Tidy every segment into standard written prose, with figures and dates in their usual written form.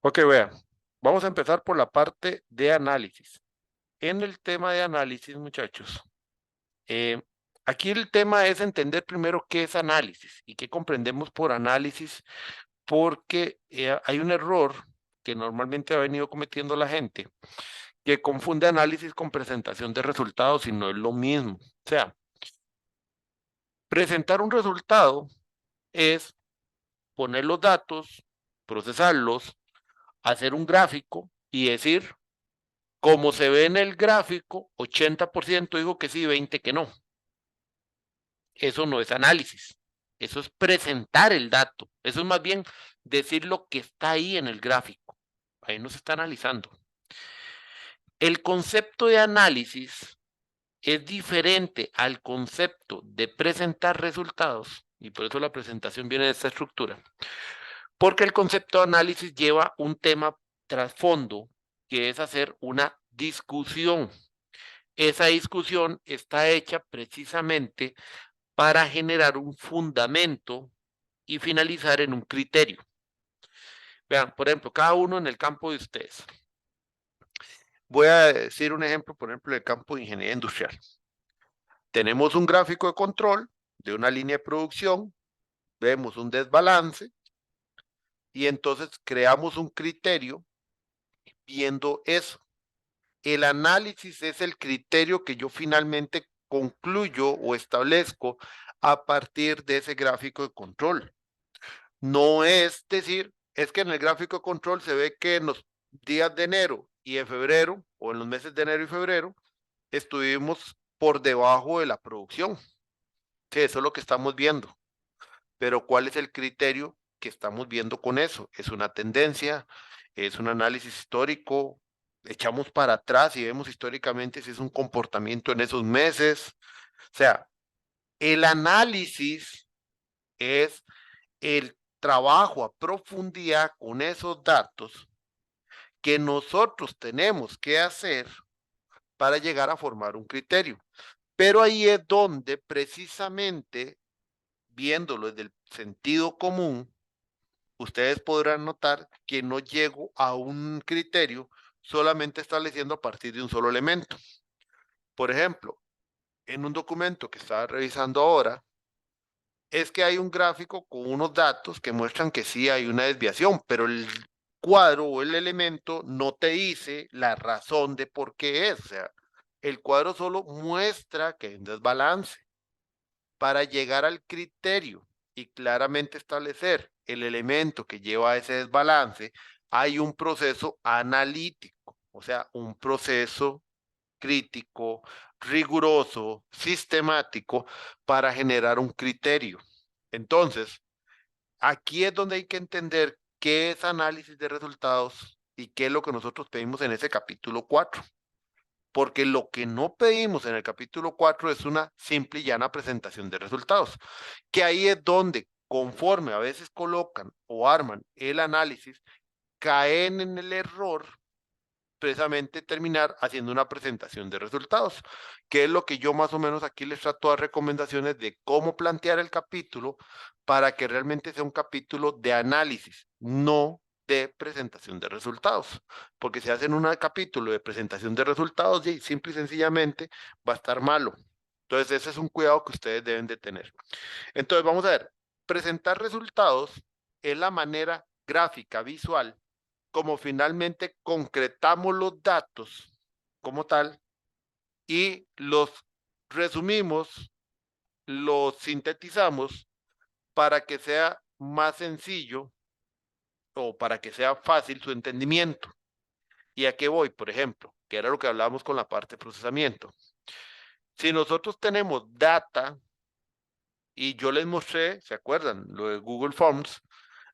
Ok, vean, vamos a empezar por la parte de análisis. En el tema de análisis, muchachos, eh, aquí el tema es entender primero qué es análisis y qué comprendemos por análisis, porque hay un error que normalmente ha venido cometiendo la gente, que confunde análisis con presentación de resultados y no es lo mismo. O sea, presentar un resultado es poner los datos, procesarlos, hacer un gráfico y decir, como se ve en el gráfico, 80% dijo que sí, 20 que no. Eso no es análisis. Eso es presentar el dato. Eso es más bien decir lo que está ahí en el gráfico. Ahí no se está analizando. El concepto de análisis es diferente al concepto de presentar resultados, y por eso la presentación viene de esta estructura, porque el concepto de análisis lleva un tema trasfondo, que es hacer una discusión. Esa discusión está hecha precisamente para generar un fundamento y finalizar en un criterio. Vean, por ejemplo, cada uno en el campo de ustedes. Voy a decir un ejemplo, por ejemplo, del campo de ingeniería industrial. Tenemos un gráfico de control de una línea de producción, vemos un desbalance y entonces creamos un criterio viendo eso. El análisis es el criterio que yo finalmente concluyo o establezco a partir de ese gráfico de control. No es decir, es que en el gráfico de control se ve que en los días de enero y de febrero, o en los meses de enero y febrero, estuvimos por debajo de la producción. Sí, eso es lo que estamos viendo. Pero ¿cuál es el criterio que estamos viendo con eso? ¿Es una tendencia? ¿Es un análisis histórico? Echamos para atrás y vemos históricamente si es un comportamiento en esos meses. O sea, el análisis es el trabajo a profundidad con esos datos que nosotros tenemos que hacer para llegar a formar un criterio. Pero ahí es donde precisamente, viéndolo desde el sentido común, ustedes podrán notar que no llego a un criterio solamente estableciendo a partir de un solo elemento. Por ejemplo, en un documento que estaba revisando ahora, es que hay un gráfico con unos datos que muestran que sí hay una desviación, pero el cuadro o el elemento no te dice la razón de por qué es. O sea, el cuadro solo muestra que hay un desbalance. Para llegar al criterio y claramente establecer el elemento que lleva a ese desbalance, hay un proceso analítico, o sea, un proceso crítico, riguroso, sistemático para generar un criterio. Entonces, aquí es donde hay que entender qué es análisis de resultados y qué es lo que nosotros pedimos en ese capítulo 4. Porque lo que no pedimos en el capítulo 4 es una simple y llana presentación de resultados, que ahí es donde, conforme a veces colocan o arman el análisis, caen en el error precisamente terminar haciendo una presentación de resultados, que es lo que yo más o menos aquí les trato de recomendaciones de cómo plantear el capítulo para que realmente sea un capítulo de análisis, no de presentación de resultados, porque si hacen un capítulo de presentación de resultados, y simple y sencillamente va a estar malo. Entonces, ese es un cuidado que ustedes deben de tener. Entonces, vamos a ver, presentar resultados es la manera gráfica, visual, como finalmente concretamos los datos como tal y los resumimos, los sintetizamos para que sea más sencillo o para que sea fácil su entendimiento. ¿Y a qué voy? Por ejemplo, que era lo que hablábamos con la parte de procesamiento. Si nosotros tenemos data y yo les mostré, ¿se acuerdan? Lo de Google Forms,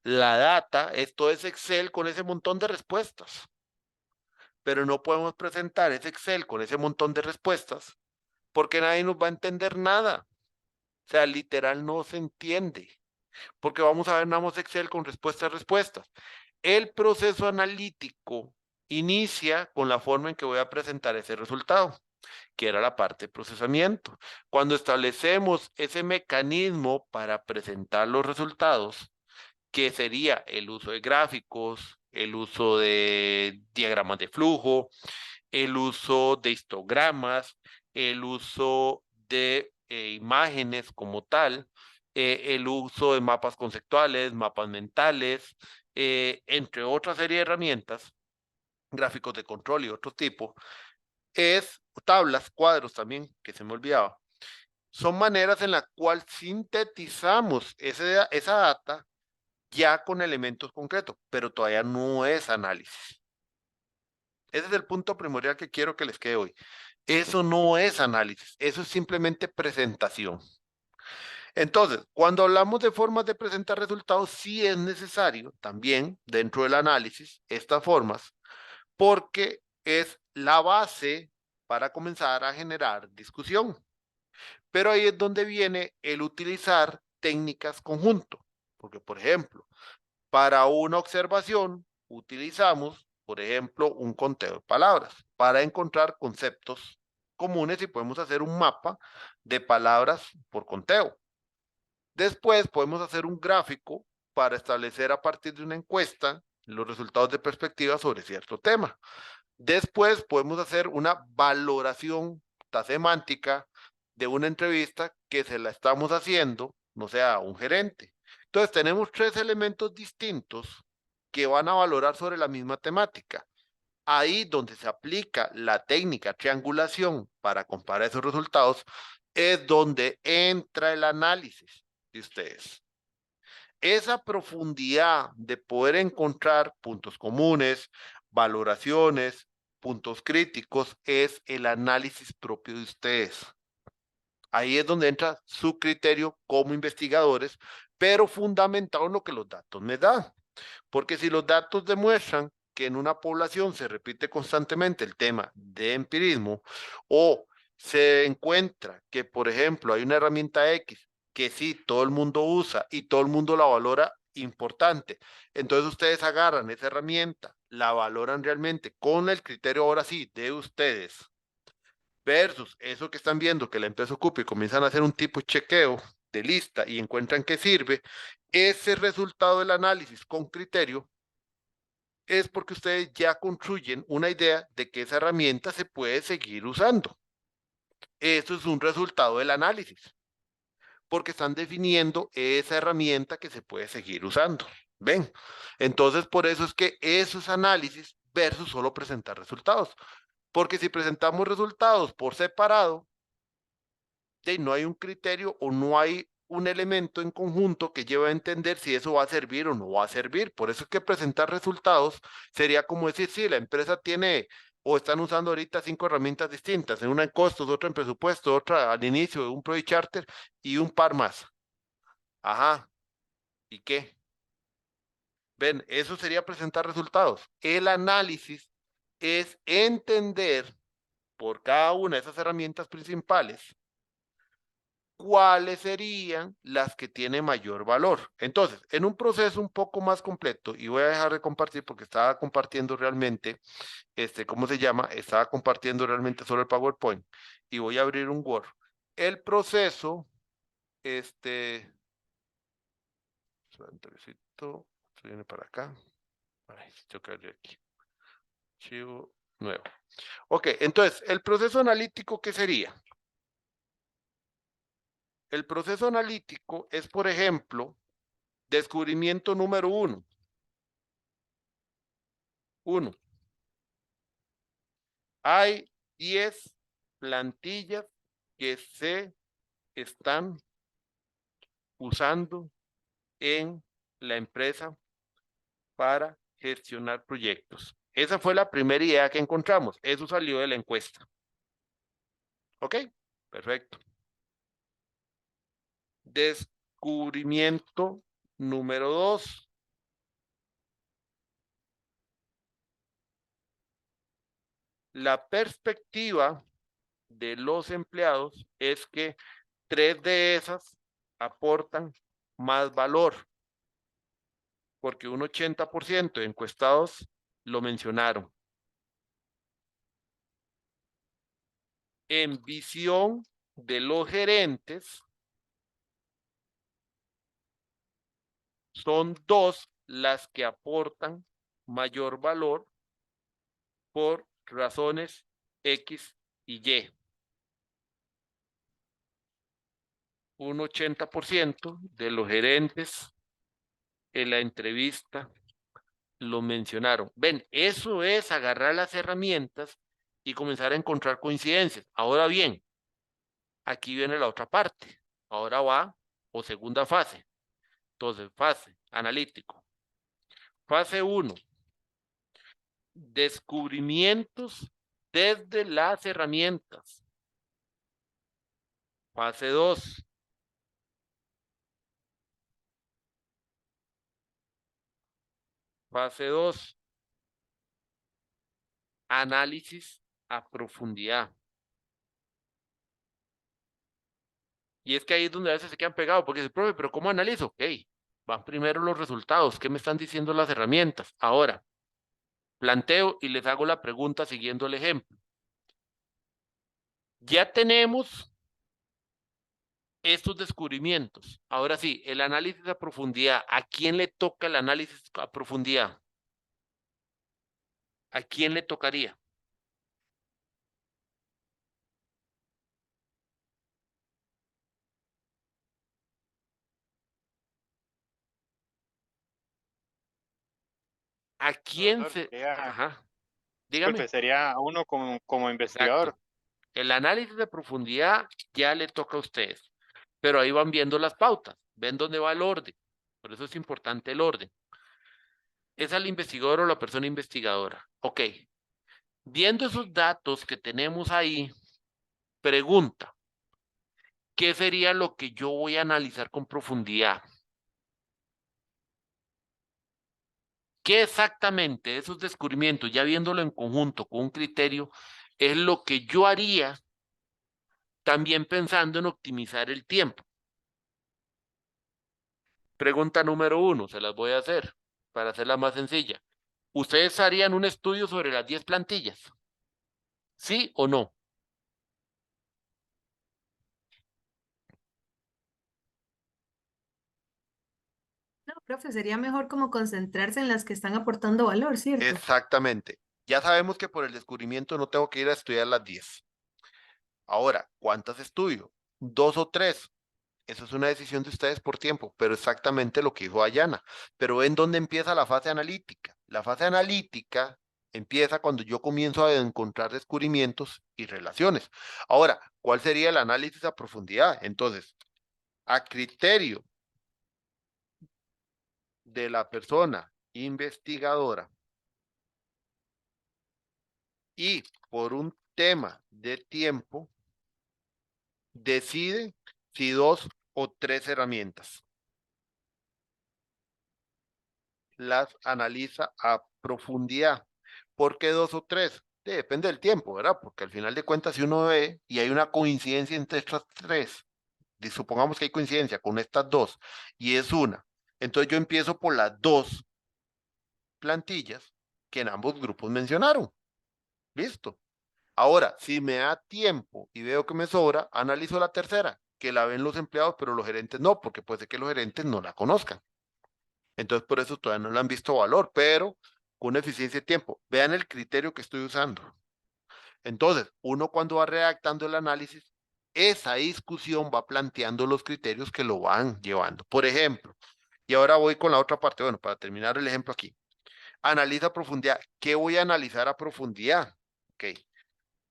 la data, esto es Excel con ese montón de respuestas, pero no podemos presentar ese Excel con ese montón de respuestas porque nadie nos va a entender nada. O sea, literal no se entiende, porque vamos a ver nada más Excel con respuestas, respuestas. El proceso analítico inicia con la forma en que voy a presentar ese resultado, que era la parte de procesamiento. Cuando establecemos ese mecanismo para presentar los resultados, que sería el uso de gráficos, el uso de diagramas de flujo, el uso de histogramas, el uso de imágenes como tal, el uso de mapas conceptuales, mapas mentales, entre otra serie de herramientas, gráficos de control y otro tipo, es tablas, cuadros también, que se me olvidaba. Son maneras en las cuales sintetizamos esa data ya con elementos concretos, pero todavía no es análisis. Ese es el punto primordial que quiero que les quede hoy. Eso no es análisis, eso es simplemente presentación. Entonces, cuando hablamos de formas de presentar resultados, sí es necesario también dentro del análisis estas formas, porque es la base para comenzar a generar discusión. Pero ahí es donde viene el utilizar técnicas conjunto, porque por ejemplo, para una observación utilizamos, por ejemplo, un conteo de palabras para encontrar conceptos comunes y podemos hacer un mapa de palabras por conteo. Después podemos hacer un gráfico para establecer a partir de una encuesta los resultados de perspectiva sobre cierto tema. Después podemos hacer una valoración semántica de una entrevista que se la estamos haciendo, no sea un gerente. Entonces tenemos tres elementos distintos que van a valorar sobre la misma temática. Ahí donde se aplica la técnica triangulación para comparar esos resultados es donde entra el análisis de ustedes. Esa profundidad de poder encontrar puntos comunes, valoraciones, puntos críticos, es el análisis propio de ustedes. Ahí es donde entra su criterio como investigadores, pero fundamentado en lo que los datos me dan. Porque si los datos demuestran que en una población se repite constantemente el tema de empirismo o se encuentra que, por ejemplo, hay una herramienta X que sí todo el mundo usa y todo el mundo la valora importante, entonces ustedes agarran esa herramienta, la valoran realmente con el criterio ahora sí de ustedes versus eso que están viendo que la empresa ocupa y comienzan a hacer un tipo de chequeo de lista y encuentran que sirve, ese resultado del análisis con criterio es porque ustedes ya construyen una idea de que esa herramienta se puede seguir usando. Eso es un resultado del análisis, porque están definiendo esa herramienta que se puede seguir usando. ¿Ven? Entonces, por eso es que eso es análisis versus solo presentar resultados. Porque si presentamos resultados por separado, no hay un criterio o no hay un elemento en conjunto que lleve a entender si eso va a servir o no va a servir. Por eso es que presentar resultados sería como decir, sí, la empresa tiene o están usando ahorita 5 herramientas distintas, en una en costos, otra en presupuesto, otra al inicio, un Project Charter y un par más. Ajá, ¿y qué? Ven, eso sería presentar resultados. El análisis es entender por cada una de esas herramientas principales cuáles serían las que tienen mayor valor. Entonces, en un proceso un poco más completo, y voy a dejar de compartir porque estaba compartiendo realmente, ¿cómo se llama? Estaba compartiendo realmente solo el PowerPoint y voy a abrir un Word. El proceso, suavecito, se viene para acá. Ay, tengo que abrir aquí. Archivo nuevo. Ok, entonces, el proceso analítico, ¿qué sería? El proceso analítico es, por ejemplo, descubrimiento número uno. Uno, hay 10 plantillas que se están usando en la empresa para gestionar proyectos. Esa fue la primera idea que encontramos. Eso salió de la encuesta. ¿Ok? Perfecto. Descubrimiento número 2. La perspectiva de los empleados es que 3 de esas aportan más valor, porque un 80% de encuestados lo mencionaron. En visión de los gerentes, son dos las que aportan mayor valor por razones X y Y. Un 80% de los gerentes en la entrevista lo mencionaron. Ven, eso es agarrar las herramientas y comenzar a encontrar coincidencias. Ahora bien, aquí viene la otra parte. Ahora va o segunda fase. Entonces, fase analítico. Fase 1, descubrimientos desde las herramientas. Fase 2, fase 2, análisis a profundidad. Y es que ahí es donde a veces se quedan pegados, porque dice, profe, pero ¿cómo analizo? Ok, van primero los resultados, ¿qué me están diciendo las herramientas? Ahora, planteo y les hago la pregunta siguiendo el ejemplo. Ya tenemos estos descubrimientos. Ahora sí, el análisis a profundidad. ¿A quién le toca el análisis a profundidad? ¿A quién le tocaría? ¿A quién Profesor, se...? sería, Ajá, dígame. disculpe, sería uno como investigador. Exacto. El análisis de profundidad ya le toca a ustedes, pero ahí van viendo las pautas, ven dónde va el orden. Por eso es importante el orden. ¿Es al investigador o la persona investigadora? Ok. Viendo esos datos que tenemos ahí, pregunta, ¿qué sería lo que yo voy a analizar con profundidad? ¿Qué exactamente de esos descubrimientos, ya viéndolo en conjunto con un criterio, es lo que yo haría también pensando en optimizar el tiempo? Pregunta número 1, se las voy a hacer para hacerla más sencilla. ¿Ustedes harían un estudio sobre las 10 plantillas? ¿Sí o no? No, profe, sería mejor como concentrarse en las que están aportando valor, ¿cierto? Exactamente. Ya sabemos que por el descubrimiento no tengo que ir a estudiar las 10. Ahora, ¿cuántas estudio? ¿2 o 3? Eso es una decisión de ustedes por tiempo, pero exactamente lo que dijo Ayana. Pero ¿en dónde empieza la fase analítica? La fase analítica empieza cuando yo comienzo a encontrar descubrimientos y relaciones. Ahora, ¿cuál sería el análisis a profundidad? Entonces, a criterio de la persona investigadora y por un tema de tiempo, decide si 2 o 3 herramientas. Las analiza a profundidad. ¿Por qué 2 o 3? Depende del tiempo, ¿verdad? Porque al final de cuentas, si uno ve y hay una coincidencia entre estas 3, supongamos que hay coincidencia con estas 2 y es una, entonces yo empiezo por las 2 plantillas que en ambos grupos mencionaron. Listo. Ahora, si me da tiempo y veo que me sobra, analizo la tercera, que la ven los empleados, pero los gerentes no, porque puede ser que los gerentes no la conozcan. Entonces, por eso todavía no le han visto valor, pero con eficiencia de tiempo. Vean el criterio que estoy usando. Entonces, uno cuando va redactando el análisis, esa discusión va planteando los criterios que lo van llevando. Por ejemplo, y ahora voy con la otra parte, bueno, para terminar el ejemplo aquí. Analiza a profundidad. ¿Qué voy a analizar a profundidad? Ok.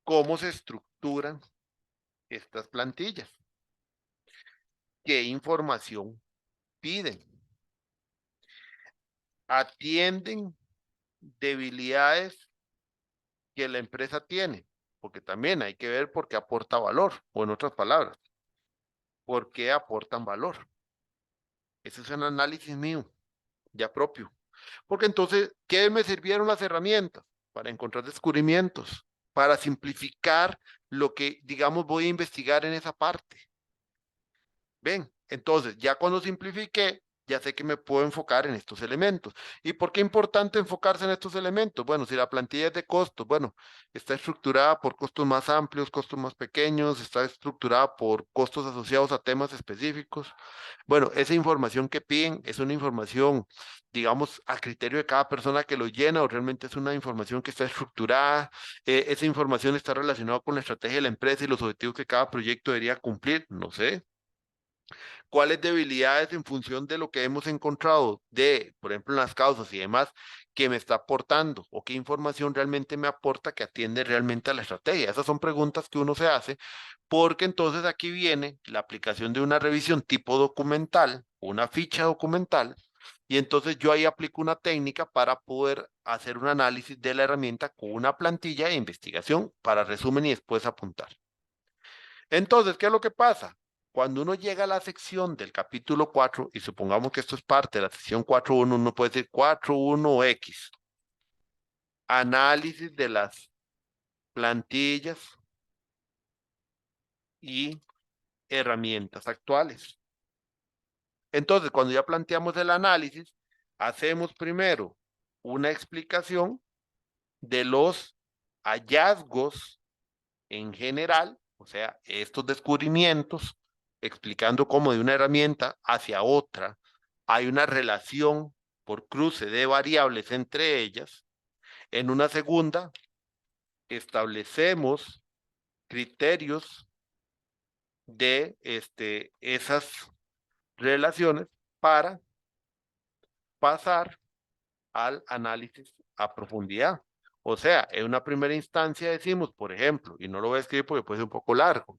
¿Cómo se estructuran estas plantillas? ¿Qué información piden? ¿Atienden debilidades que la empresa tiene? Porque también hay que ver por qué aporta valor, o en otras palabras, por qué aportan valor. Ese es un análisis mío, ya propio. Porque entonces, ¿qué me sirvieron las herramientas? Para encontrar descubrimientos, para simplificar lo que, digamos, voy a investigar en esa parte. Ven, entonces, ya cuando simplifiqué, ya sé que me puedo enfocar en estos elementos. ¿Y por qué es importante enfocarse en estos elementos? Bueno, si la plantilla es de costos, bueno, está estructurada por costos más amplios, costos más pequeños, está estructurada por costos asociados a temas específicos. Bueno, esa información que piden es una información, digamos, a criterio de cada persona que lo llena o realmente es una información que está estructurada. Esa información está relacionada con la estrategia de la empresa y los objetivos que cada proyecto debería cumplir, no sé. ¿Cuáles debilidades en función de lo que hemos encontrado de, por ejemplo, en las causas y demás, que me está aportando o qué información realmente me aporta que atiende realmente a la estrategia? Esas son preguntas que uno se hace porque entonces aquí viene la aplicación de una revisión tipo documental, una ficha documental, y entonces yo ahí aplico una técnica para poder hacer un análisis de la herramienta con una plantilla de investigación para resumen y después apuntar. Entonces, ¿qué es lo que pasa? Cuando uno llega a la sección del capítulo 4, y supongamos que esto es parte de la sección 4.1, uno puede decir 4.1x, análisis de las plantillas y herramientas actuales. Entonces, cuando ya planteamos el análisis, hacemos primero una explicación de los hallazgos en general, o sea, estos descubrimientos, explicando cómo de una herramienta hacia otra hay una relación por cruce de variables entre ellas. En una segunda, establecemos criterios de esas relaciones para pasar al análisis a profundidad. O sea, en una primera instancia decimos, por ejemplo, y no lo voy a escribir porque puede ser un poco largo,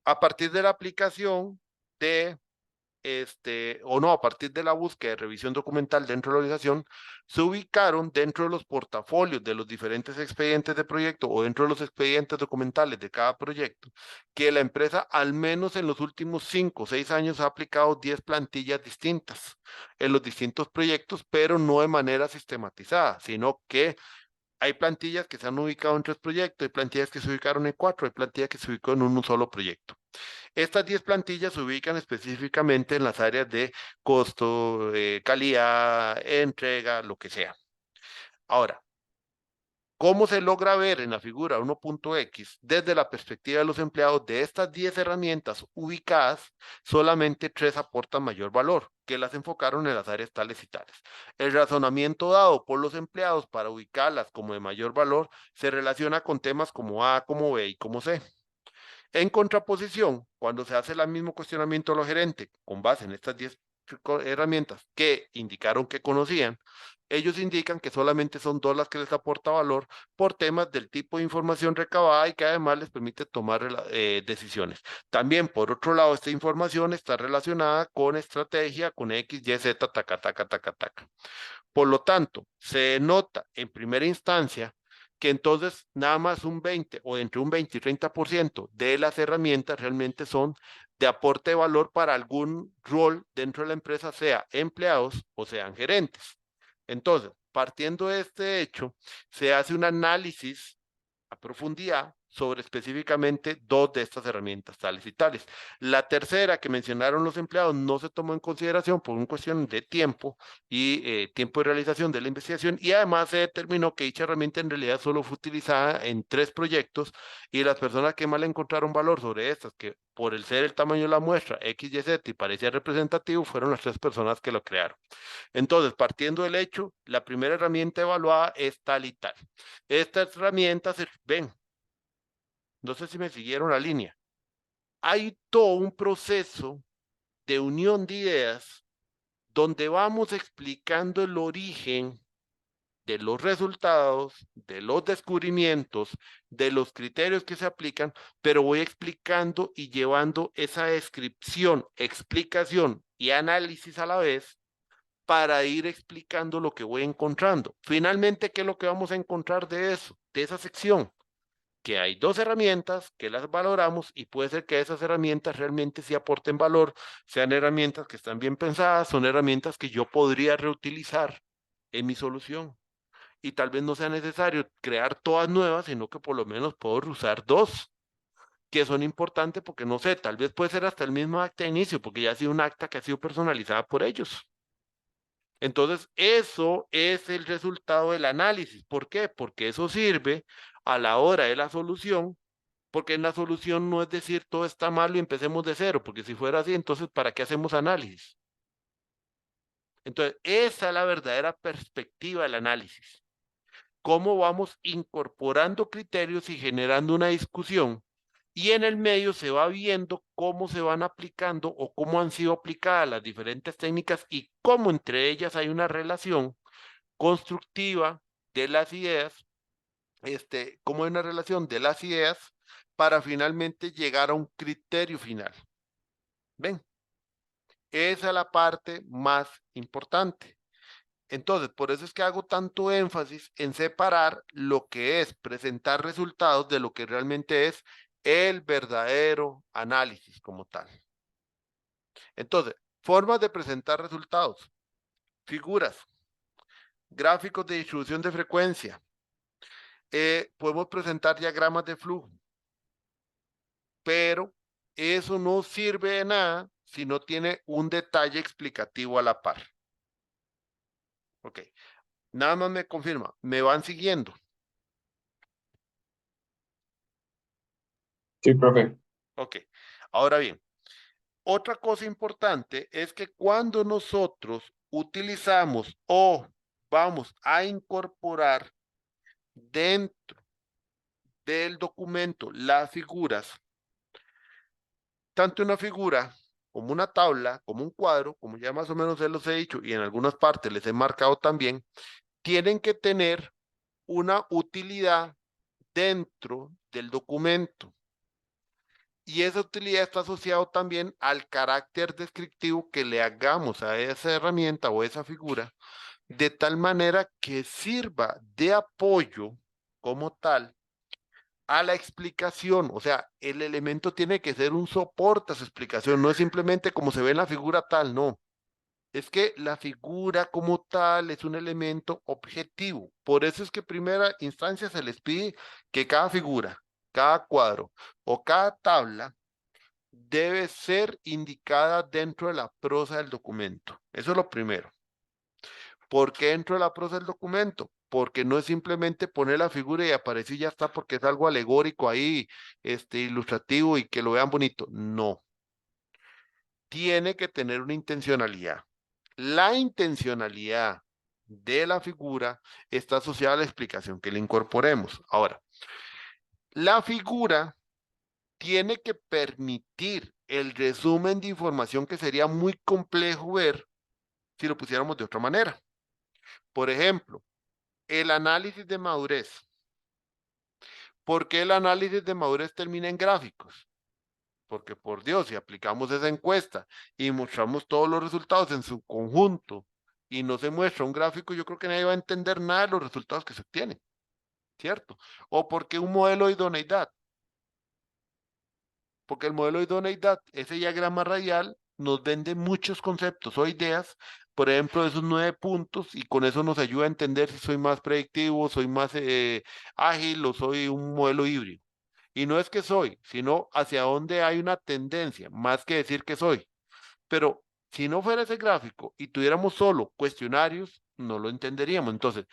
a partir de la aplicación de o no, a partir de la búsqueda de revisión documental dentro de la organización, se ubicaron dentro de los portafolios de los diferentes expedientes de proyecto o dentro de los expedientes documentales de cada proyecto, que la empresa al menos en los últimos 5 o 6 años ha aplicado 10 plantillas distintas en los distintos proyectos, pero no de manera sistematizada, sino que hay plantillas que se han ubicado en 3 proyectos, hay plantillas que se ubicaron en 4, hay plantillas que se ubicó en un solo proyecto. Estas 10 plantillas se ubican específicamente en las áreas de costo, calidad, entrega, lo que sea. Ahora, ¿cómo se logra ver en la figura 1.x desde la perspectiva de los empleados de estas 10 herramientas ubicadas, solamente 3 aportan mayor valor, que las enfocaron en las áreas tales y tales? El razonamiento dado por los empleados para ubicarlas como de mayor valor se relaciona con temas como A, como B y como C. En contraposición, cuando se hace el mismo cuestionamiento a los gerentes con base en estas 10 herramientas que indicaron que conocían, ellos indican que solamente son 2 las que les aporta valor por temas del tipo de información recabada y que además les permite tomar decisiones. También, por otro lado, esta información está relacionada con estrategia, con X, Y, Z, taca, taca, taca, taca. Por lo tanto, se nota en primera instancia que entonces nada más un 20 o entre un 20 y 30% de las herramientas realmente son de aporte de valor para algún rol dentro de la empresa, sea empleados o sean gerentes. Entonces, partiendo de este hecho, se hace un análisis a profundidad sobre específicamente 2 de estas herramientas tales y tales. La tercera que mencionaron los empleados no se tomó en consideración por una cuestión de tiempo y tiempo de realización de la investigación, y además se determinó que dicha herramienta en realidad solo fue utilizada en 3 proyectos y las personas que más le encontraron valor sobre estas, que por el ser el tamaño de la muestra X, Y, Z y parecía representativo, fueron las 3 personas que lo crearon. Entonces, partiendo del hecho, la primera herramienta evaluada es tal y tal. Estas herramientas, ven, no sé si me siguieron la línea. Hay todo un proceso de unión de ideas donde vamos explicando el origen de los resultados, de los descubrimientos, de los criterios que se aplican, pero voy explicando y llevando esa descripción, explicación y análisis a la vez para ir explicando lo que voy encontrando. Finalmente, ¿qué es lo que vamos a encontrar de eso, de esa sección? Que hay 2 herramientas que las valoramos y puede ser que esas herramientas realmente sí aporten valor, sean herramientas que están bien pensadas, son herramientas que yo podría reutilizar en mi solución. Y tal vez no sea necesario crear todas nuevas, sino que por lo menos puedo usar 2. que son importantes porque no sé, tal vez puede ser hasta el mismo acta de inicio, porque ya ha sido un acta que ha sido personalizada por ellos. Entonces, eso es el resultado del análisis. ¿Por qué? Porque eso sirve a la hora de la solución, porque en la solución no es decir todo está malo y empecemos de cero, porque si fuera así, entonces, ¿para qué hacemos análisis? Entonces, esa es la verdadera perspectiva del análisis. Cómo vamos incorporando criterios y generando una discusión, y en el medio se va viendo cómo se van aplicando o cómo han sido aplicadas las diferentes técnicas y cómo entre ellas hay una relación constructiva de las ideas, cómo hay una relación de las ideas para finalmente llegar a un criterio final. ¿Ven? Esa es la parte más importante. Entonces, por eso es que hago tanto énfasis en separar lo que es presentar resultados de lo que realmente es el verdadero análisis como tal. Entonces, formas de presentar resultados, figuras, gráficos de distribución de frecuencia, podemos presentar diagramas de flujo, pero eso no sirve de nada si no tiene un detalle explicativo a la par. Ok, nada más me confirma, ¿me van siguiendo? Sí, profe. Ok, ahora bien, otra cosa importante es que cuando nosotros utilizamos o vamos a incorporar dentro del documento las figuras, tanto una figura como una tabla, como un cuadro, como ya más o menos se los he dicho y en algunas partes les he marcado también, tienen que tener una utilidad dentro del documento. Y esa utilidad está asociada también al carácter descriptivo que le hagamos a esa herramienta o esa figura, de tal manera que sirva de apoyo como tal a la explicación. O sea, el elemento tiene que ser un soporte a su explicación, no es simplemente como se ve en la figura tal, no. Es que la figura como tal es un elemento objetivo. Por eso es que en primera instancia se les pide que cada figura, cada cuadro o cada tabla debe ser indicada dentro de la prosa del documento. Eso es lo primero. ¿Por qué dentro de la prosa del documento? Porque no es simplemente poner la figura y aparecer y ya está porque es algo alegórico ahí, ilustrativo y que lo vean bonito. No. Tiene que tener una intencionalidad. La intencionalidad de la figura está asociada a la explicación que le incorporemos. Ahora, la figura tiene que permitir el resumen de información que sería muy complejo ver si lo pusiéramos de otra manera. Por ejemplo, el análisis de madurez. ¿Por qué el análisis de madurez termina en gráficos? Porque por Dios, si aplicamos esa encuesta y mostramos todos los resultados en su conjunto y no se muestra un gráfico, yo creo que nadie va a entender nada de los resultados que se obtienen, ¿cierto? O porque un modelo de idoneidad. Porque el modelo de idoneidad, ese diagrama radial, nos vende muchos conceptos o ideas, por ejemplo, esos 9 puntos, y con eso nos ayuda a entender si soy más predictivo, soy más ágil o soy un modelo híbrido. Y no es que soy, sino hacia dónde hay una tendencia, más que decir que soy. Pero si no fuera ese gráfico y tuviéramos solo cuestionarios, no lo entenderíamos. Entonces,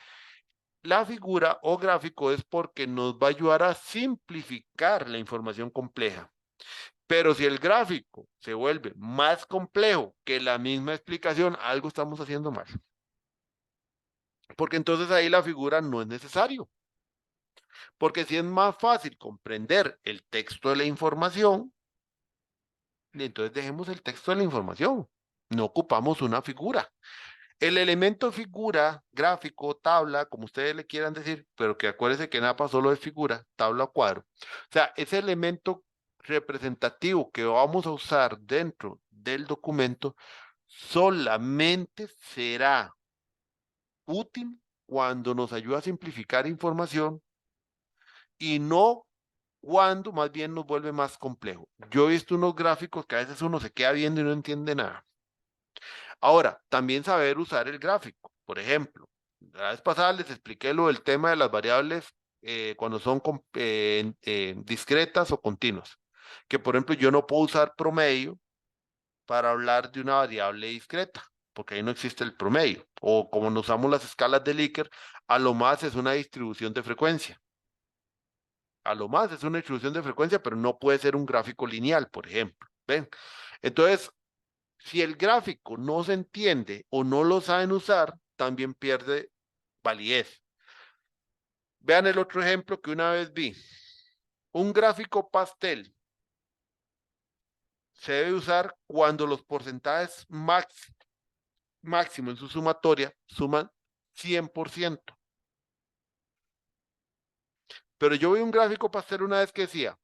la figura o gráfico es porque nos va a ayudar a simplificar la información compleja. Pero si el gráfico se vuelve más complejo que la misma explicación, algo estamos haciendo mal. Porque entonces ahí la figura no es necesario. Porque si es más fácil comprender el texto de la información, entonces dejemos el texto de la información. No ocupamos una figura. El elemento figura, gráfico, tabla, como ustedes le quieran decir, pero que acuérdense que NAPA solo es figura, tabla o cuadro. O sea, ese elemento representativo que vamos a usar dentro del documento solamente será útil cuando nos ayuda a simplificar información y no cuando más bien nos vuelve más complejo. Yo he visto unos gráficos que a veces uno se queda viendo y no entiende nada. Ahora, también saber usar el gráfico. Por ejemplo, la vez pasada les expliqué lo del tema de las variables cuando son discretas o continuas. Que por ejemplo yo no puedo usar promedio para hablar de una variable discreta, porque ahí no existe el promedio. O como no usamos las escalas de Likert, a lo más es una distribución de frecuencia. A lo más es una distribución de frecuencia, pero no puede ser un gráfico lineal, por ejemplo. ¿Ven? Entonces, si el gráfico no se entiende o no lo saben usar, también pierde validez. Vean el otro ejemplo que una vez vi. Un gráfico pastel se debe usar cuando los porcentajes máximo en su sumatoria suman 100%. Pero yo vi un gráfico pastel una vez que decía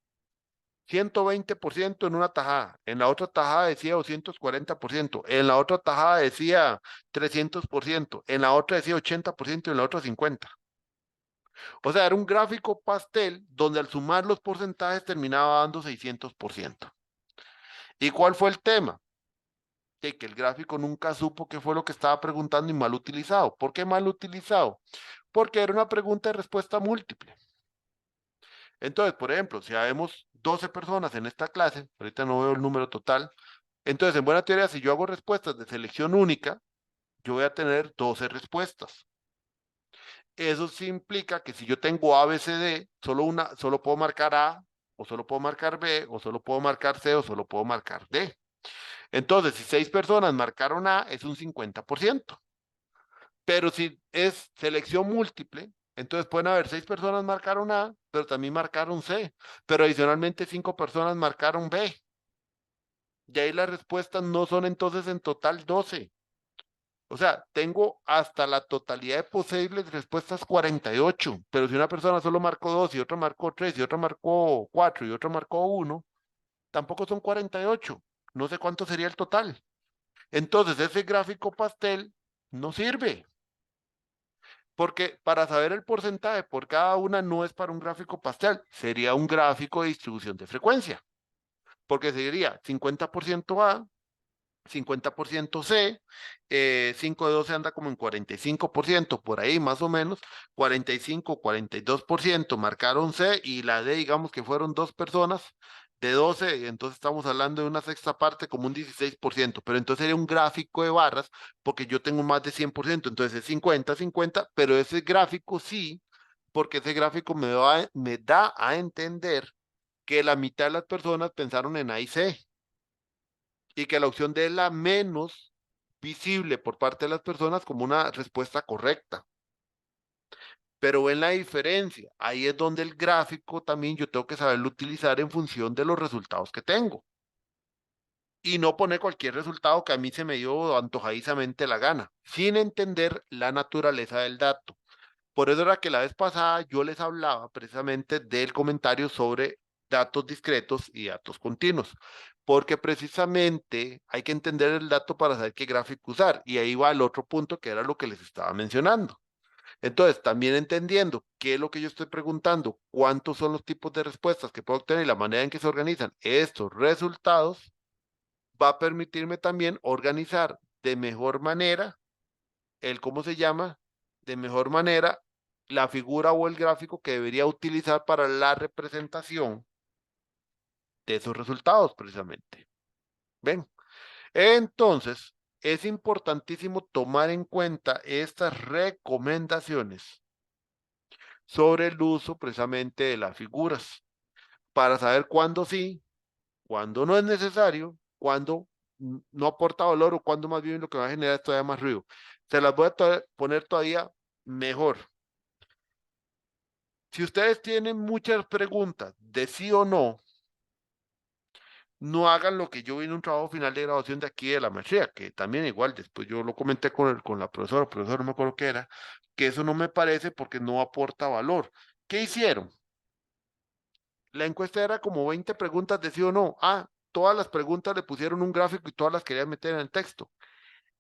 120% en una tajada, en la otra tajada decía 240%, en la otra tajada decía 300%, en la otra decía 80% y en la otra 50%. O sea, era un gráfico pastel donde al sumar los porcentajes terminaba dando 600%. ¿Y cuál fue el tema? De que el gráfico nunca supo qué fue lo que estaba preguntando y mal utilizado. ¿Por qué mal utilizado? Porque era una pregunta de respuesta múltiple. Entonces, por ejemplo, si habemos 12 personas en esta clase, ahorita no veo el número total, entonces en buena teoría, si yo hago respuestas de selección única, yo voy a tener 12 respuestas. Eso sí implica que si yo tengo A, B, C, D, solo puedo marcar A, o solo puedo marcar B, o solo puedo marcar C, o solo puedo marcar D. Entonces, si 6 personas marcaron A, es un 50%. Pero si es selección múltiple, entonces pueden haber 6 personas marcaron A, pero también marcaron C. Pero adicionalmente 5 personas marcaron B. Y ahí las respuestas no son entonces en total 12. O sea, tengo hasta la totalidad de posibles respuestas 48, pero si una persona solo marcó 2 y otra marcó 3 y otra marcó 4 y otra marcó 1, tampoco son 48. No sé cuánto sería el total. Entonces, ese gráfico pastel no sirve, porque para saber el porcentaje por cada una no es para un gráfico pastel, sería un gráfico de distribución de frecuencia, porque sería 50% A, 50% C, 5 de 12 anda como en 45%, por ahí más o menos, 45, 42% marcaron C y la D, digamos que fueron 2 personas de 12, entonces estamos hablando de una sexta parte como un 16%, pero entonces sería un gráfico de barras porque yo tengo más de 100%, entonces es 50, 50, pero ese gráfico sí, porque ese gráfico me da a entender que la mitad de las personas pensaron en A y C y que la opción D es la menos visible por parte de las personas como una respuesta correcta. Pero ven la diferencia. Ahí es donde el gráfico también yo tengo que saberlo utilizar en función de los resultados que tengo. Y no poner cualquier resultado que a mí se me dio antojadizamente la gana, sin entender la naturaleza del dato. Por eso era que la vez pasada yo les hablaba precisamente del comentario sobre datos discretos y datos continuos, porque precisamente hay que entender el dato para saber qué gráfico usar. Y ahí va el otro punto que era lo que les estaba mencionando. Entonces, también entendiendo qué es lo que yo estoy preguntando, cuántos son los tipos de respuestas que puedo obtener y la manera en que se organizan estos resultados, va a permitirme también organizar de mejor manera ¿cómo se llama? De mejor manera la figura o el gráfico que debería utilizar para la representación de esos resultados precisamente. ¿Ven? Entonces, es importantísimo tomar en cuenta estas recomendaciones sobre el uso precisamente de las figuras para saber cuándo sí, cuándo no es necesario, cuándo no aporta valor o cuándo más bien lo que va a generar es todavía más ruido. Se las voy a poner todavía mejor. Si ustedes tienen muchas preguntas de sí o no, no hagan lo que yo vi en un trabajo final de graduación de aquí de la maestría, que también igual, después yo lo comenté con la profesora, no me acuerdo qué era, que eso no me parece porque no aporta valor. ¿Qué hicieron? La encuesta era como 20 preguntas de sí o no. Ah, todas las preguntas le pusieron un gráfico y todas las querían meter en el texto.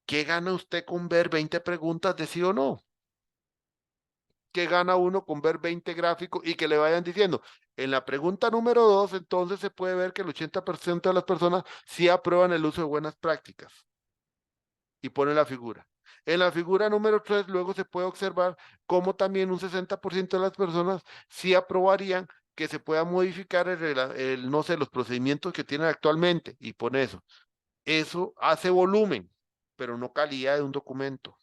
¿Qué gana usted con ver 20 preguntas de sí o no? ¿Qué gana uno con ver 20 gráficos y que le vayan diciendo? En la pregunta número 2, entonces se puede ver que el 80% de las personas sí aprueban el uso de buenas prácticas y pone la figura. En la figura número 3, luego se puede observar cómo también un 60% de las personas sí aprobarían que se pueda modificar no sé, los procedimientos que tienen actualmente y pone eso. Eso hace volumen, pero no calidad de un documento.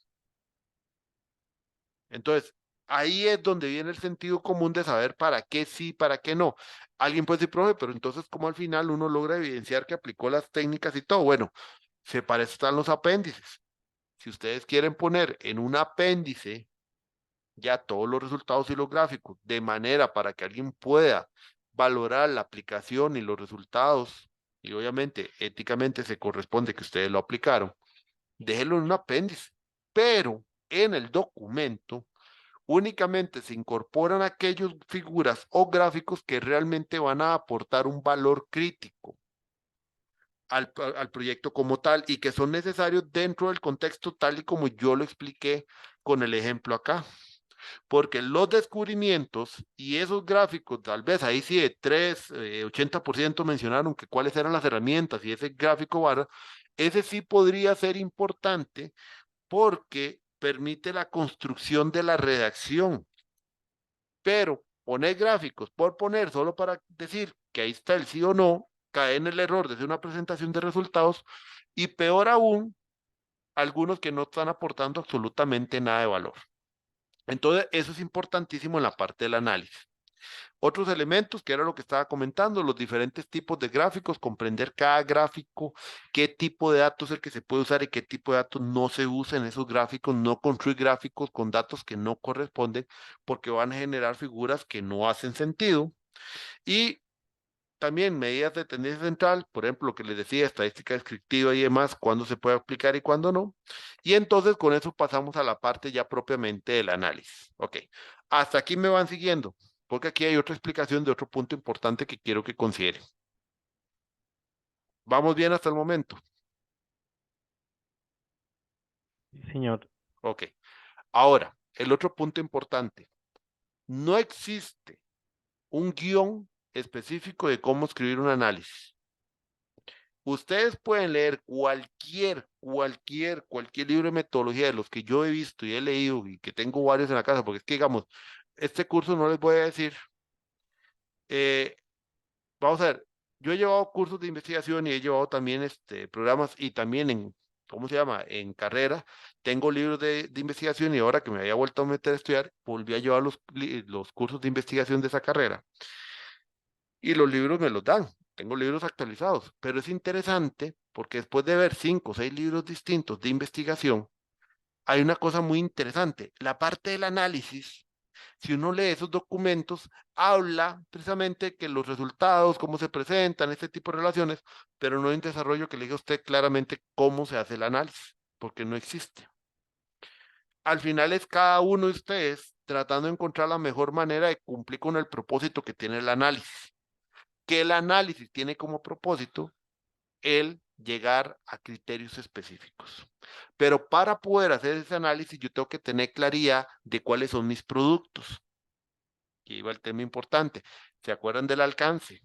Entonces, ahí es donde viene el sentido común de saber para qué sí, para qué no. Alguien puede decir, profe, pero entonces, ¿cómo al final uno logra evidenciar que aplicó las técnicas y todo? Bueno, para eso están los apéndices. Si ustedes quieren poner en un apéndice ya todos los resultados y los gráficos, de manera para que alguien pueda valorar la aplicación y los resultados, y obviamente éticamente se corresponde que ustedes lo aplicaron, déjenlo en un apéndice, pero en el documento únicamente se incorporan aquellas figuras o gráficos que realmente van a aportar un valor crítico al proyecto como tal y que son necesarios dentro del contexto tal y como yo lo expliqué con el ejemplo acá. Porque los descubrimientos y esos gráficos, tal vez ahí sí de 80% mencionaron que cuáles eran las herramientas y ese gráfico vara, ese sí podría ser importante porque permite la construcción de la redacción. Pero poner gráficos por poner solo para decir que ahí está el sí o no, cae en el error de hacer una presentación de resultados y peor aún, algunos que no están aportando absolutamente nada de valor. Entonces, eso es importantísimo en la parte del análisis. Otros elementos, que era lo que estaba comentando, los diferentes tipos de gráficos, comprender cada gráfico, qué tipo de datos es el que se puede usar y qué tipo de datos no se usa en esos gráficos, no construir gráficos con datos que no corresponden porque van a generar figuras que no hacen sentido. Y también medidas de tendencia central, por ejemplo, lo que les decía, estadística descriptiva y demás, cuándo se puede aplicar y cuándo no. Y entonces con eso pasamos a la parte ya propiamente del análisis. Ok, hasta aquí me van siguiendo, porque aquí hay otra explicación de otro punto importante que quiero que consideren. ¿Vamos bien hasta el momento? Sí, señor. Ok, ahora, el otro punto importante. No existe un guión específico de cómo escribir un análisis. Ustedes pueden leer cualquier libro de metodología de los que yo he visto y he leído y que tengo varios en la casa, porque es que, digamos, este curso no les voy a decir, eh, vamos a ver, yo he llevado cursos de investigación y he llevado también programas y también en, ¿cómo se llama? En carrera, tengo libros de investigación y ahora que me había vuelto a meter a estudiar, volví a llevar los cursos de investigación de esa carrera y los libros me los dan. Tengo libros actualizados, pero es interesante porque después de ver 5 o 6 libros distintos de investigación, hay una cosa muy interesante. La parte del análisis, si uno lee esos documentos, habla precisamente que los resultados, cómo se presentan, este tipo de relaciones, pero no hay un desarrollo que le diga a usted claramente cómo se hace el análisis, porque no existe. Al final es cada uno de ustedes tratando de encontrar la mejor manera de cumplir con el propósito que tiene el análisis, que el análisis tiene como propósito el llegar a criterios específicos. Pero para poder hacer ese análisis, yo tengo que tener claridad de cuáles son mis productos. Aquí iba el tema importante. ¿Se acuerdan del alcance?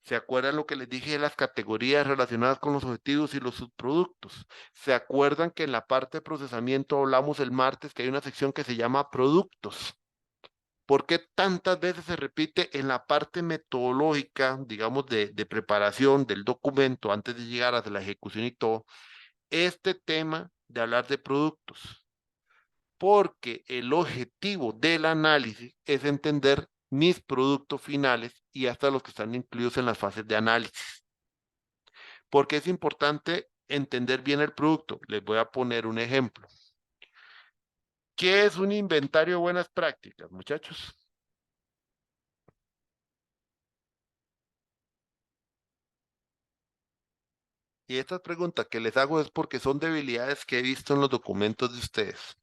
¿Se acuerdan lo que les dije de las categorías relacionadas con los objetivos y los subproductos? ¿Se acuerdan que en la parte de procesamiento hablamos el martes que hay una sección que se llama productos? ¿Por qué tantas veces se repite en la parte metodológica, digamos, de preparación del documento antes de llegar a la ejecución y todo, este tema de hablar de productos? Porque el objetivo del análisis es entender mis productos finales y hasta los que están incluidos en las fases de análisis. Porque es importante entender bien el producto. Les voy a poner un ejemplo. ¿Qué es un inventario de buenas prácticas, muchachos? Y estas preguntas que les hago es porque son debilidades que he visto en los documentos de ustedes.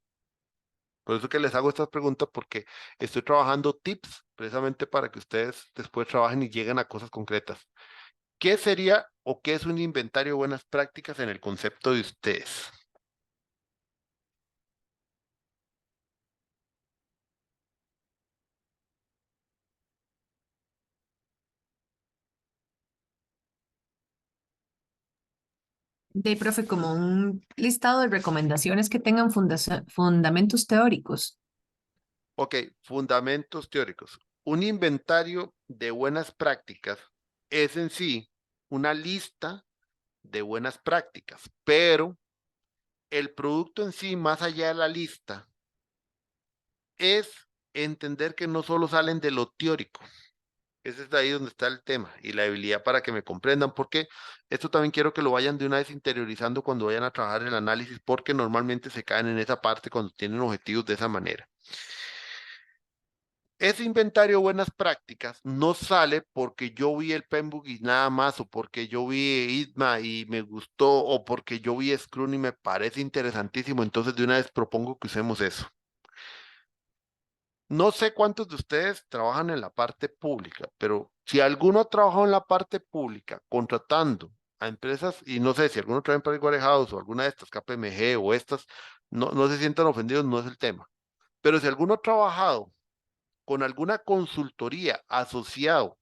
Por eso que les hago estas preguntas porque estoy trabajando tips precisamente para que ustedes después trabajen y lleguen a cosas concretas. ¿Qué sería o qué es un inventario de buenas prácticas en el concepto de ustedes? De profe, como un listado de recomendaciones que tengan fundamentos teóricos. Ok, fundamentos teóricos. Un inventario de buenas prácticas es en sí una lista de buenas prácticas, pero el producto en sí, más allá de la lista, es entender que no solo salen de lo teórico. Ese es ahí donde está el tema y la habilidad para que me comprendan, porque esto también quiero que lo vayan de una vez interiorizando cuando vayan a trabajar el análisis, porque normalmente se caen en esa parte cuando tienen objetivos de esa manera. Ese inventario de buenas prácticas no sale porque yo vi el Penbook y nada más, o porque yo vi ITMA y me gustó, o porque yo vi Scrum y me parece interesantísimo. Entonces, de una vez propongo que usemos eso. No sé cuántos de ustedes trabajan en la parte pública, pero si alguno ha trabajado en la parte pública contratando a empresas, y no sé si alguno trabaja en Pricewaterhouse o alguna de estas, KPMG o estas, no se sientan ofendidos, no es el tema. Pero si alguno ha trabajado con alguna consultoría asociado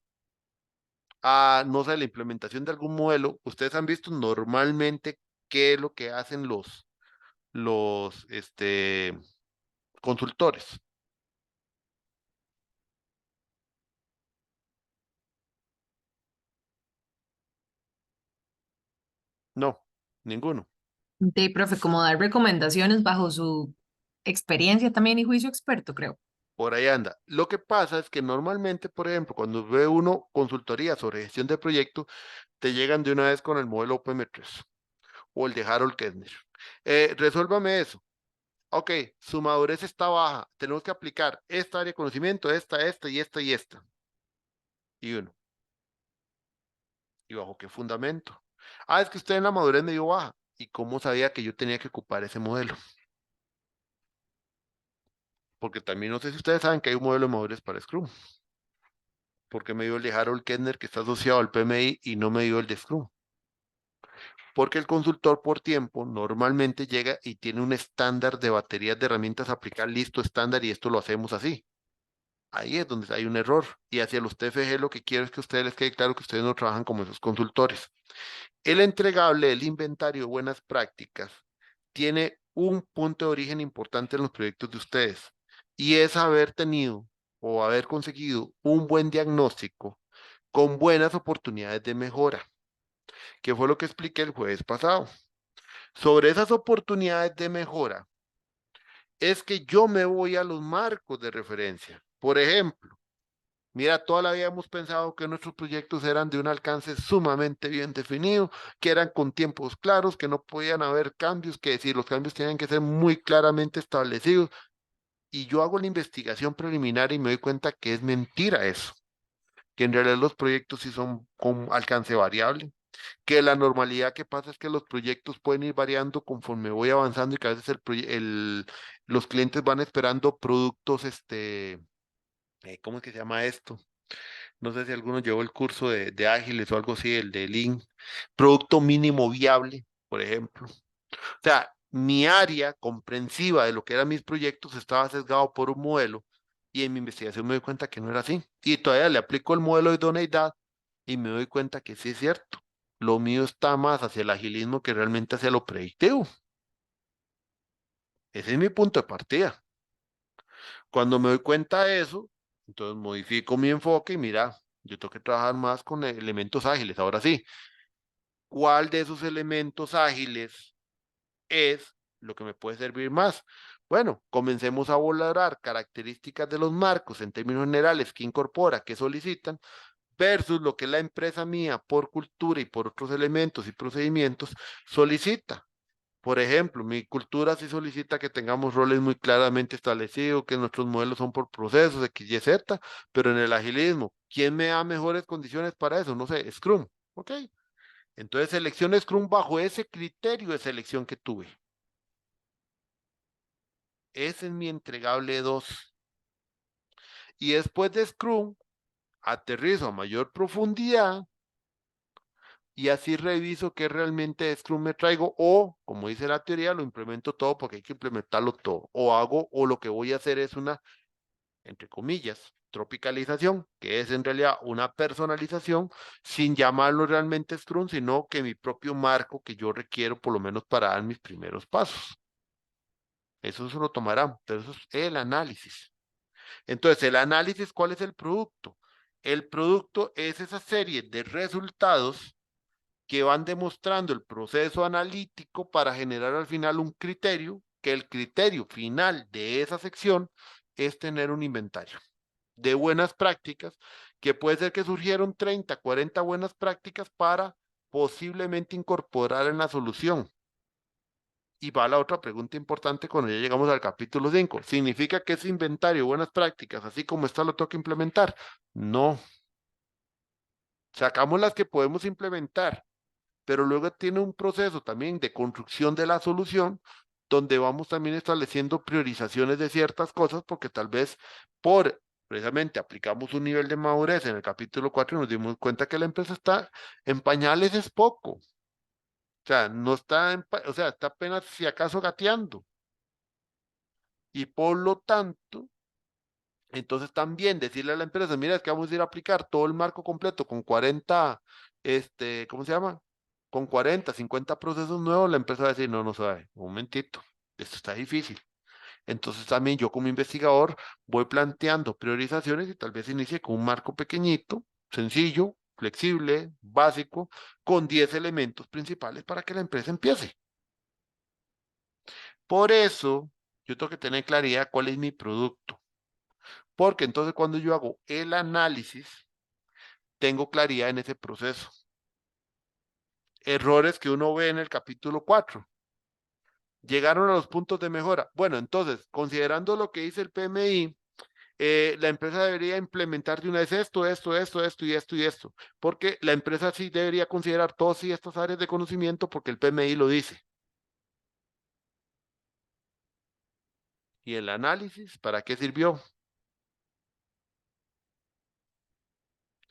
a, no sé, la implementación de algún modelo, ustedes han visto normalmente qué es lo que hacen los consultores. No, ninguno. De, profe, como dar recomendaciones bajo su experiencia también y juicio experto, creo. Por ahí anda. Lo que pasa es que normalmente, por ejemplo, cuando ve uno consultoría sobre gestión de proyectos, te llegan de una vez con el modelo OPM3 o el de Harold Kessner. Resuélvame eso. Ok, su madurez está baja. Tenemos que aplicar esta área de conocimiento, esta y esta y esta. Y uno, ¿y bajo qué fundamento? Ah, es que usted en la madurez me dio baja. ¿Y cómo sabía que yo tenía que ocupar ese modelo? Porque también no sé si ustedes saben que hay un modelo de madurez para Scrum. Porque me dio el de Harold Kessner que está asociado al PMI y no me dio el de Scrum. Porque el consultor por tiempo normalmente llega y tiene un estándar de baterías de herramientas a aplicar listo estándar y esto lo hacemos así. Ahí es donde hay un error. Y hacia los TFG lo que quiero es que a ustedes les quede claro que ustedes no trabajan como esos consultores. El entregable, el inventario de buenas prácticas, tiene un punto de origen importante en los proyectos de ustedes y es haber tenido o haber conseguido un buen diagnóstico con buenas oportunidades de mejora, que fue lo que expliqué el jueves pasado. Sobre esas oportunidades de mejora, es que yo me voy a los marcos de referencia. Por ejemplo, mira, toda la vida hemos pensado que nuestros proyectos eran de un alcance sumamente bien definido, que eran con tiempos claros, que no podían haber cambios, que decir, los cambios tenían que ser muy claramente establecidos. Y yo hago la investigación preliminar y me doy cuenta que es mentira eso, que en realidad los proyectos sí son con alcance variable, que la normalidad que pasa es que los proyectos pueden ir variando conforme voy avanzando y que a veces los clientes van esperando productos, ¿cómo es que se llama esto? No sé si alguno llevó el curso de Ágiles o algo así, el de Lean, producto mínimo viable, por ejemplo. O sea, mi área comprensiva de lo que eran mis proyectos estaba sesgado por un modelo y en mi investigación me doy cuenta que no era así. Y todavía le aplico el modelo de idoneidad y me doy cuenta que sí es cierto. Lo mío está más hacia el agilismo que realmente hacia lo predictivo. Ese es mi punto de partida. Cuando me doy cuenta de eso, entonces modifico mi enfoque y mira, yo tengo que trabajar más con elementos ágiles. Ahora sí, ¿cuál de esos elementos ágiles es lo que me puede servir más? Bueno, comencemos a valorar características de los marcos en términos generales que incorpora, que solicitan, versus lo que la empresa mía por cultura y por otros elementos y procedimientos solicita. Por ejemplo, mi cultura sí solicita que tengamos roles muy claramente establecidos, que nuestros modelos son por procesos, X, Y, Z, pero en el agilismo, ¿quién me da mejores condiciones para eso? No sé, Scrum, ¿ok? Entonces selecciono Scrum bajo ese criterio de selección que tuve. Ese es mi entregable 2. Y después de Scrum, aterrizo a mayor profundidad y así reviso qué realmente de Scrum me traigo o, como dice la teoría, lo implemento todo porque hay que implementarlo todo. O hago, o lo que voy a hacer es una, entre comillas, tropicalización, que es en realidad una personalización sin llamarlo realmente Scrum, sino que mi propio marco que yo requiero por lo menos para dar mis primeros pasos. Eso se lo tomarán, pero eso es el análisis. Entonces, el análisis, ¿cuál es el producto? El producto es esa serie de resultados que van demostrando el proceso analítico para generar al final un criterio, que el criterio final de esa sección es tener un inventario de buenas prácticas, que puede ser que surgieron 30, 40 buenas prácticas para posiblemente incorporar en la solución. Y va la otra pregunta importante cuando ya llegamos al capítulo 5. ¿Significa que ese inventario de buenas prácticas, así como está, lo tengo que implementar? No. Sacamos las que podemos implementar, pero luego tiene un proceso también de construcción de la solución, donde vamos también estableciendo priorizaciones de ciertas cosas, porque tal vez por precisamente aplicamos un nivel de madurez en el capítulo 4 y nos dimos cuenta que la empresa está en pañales, es poco. O sea, no está o sea, está apenas si acaso gateando. Y por lo tanto, entonces también decirle a la empresa, mira, es que vamos a ir a aplicar todo el marco completo con 40, ¿cómo se llama? Con 40, 50 procesos nuevos, la empresa va a decir, no, no sabe, un momentito, esto está difícil. Entonces también yo como investigador voy planteando priorizaciones y tal vez inicie con un marco pequeñito, sencillo, flexible, básico, con 10 elementos principales para que la empresa empiece. Por eso, yo tengo que tener claridad cuál es mi producto. Porque entonces cuando yo hago el análisis, tengo claridad en ese proceso. Errores que uno ve en el capítulo 4. Llegaron a los puntos de mejora. Bueno, entonces, considerando lo que dice el PMI, la empresa debería implementar de una vez esto y esto. Porque la empresa sí debería considerar todas estas áreas de conocimiento porque el PMI lo dice. ¿Y el análisis para qué sirvió?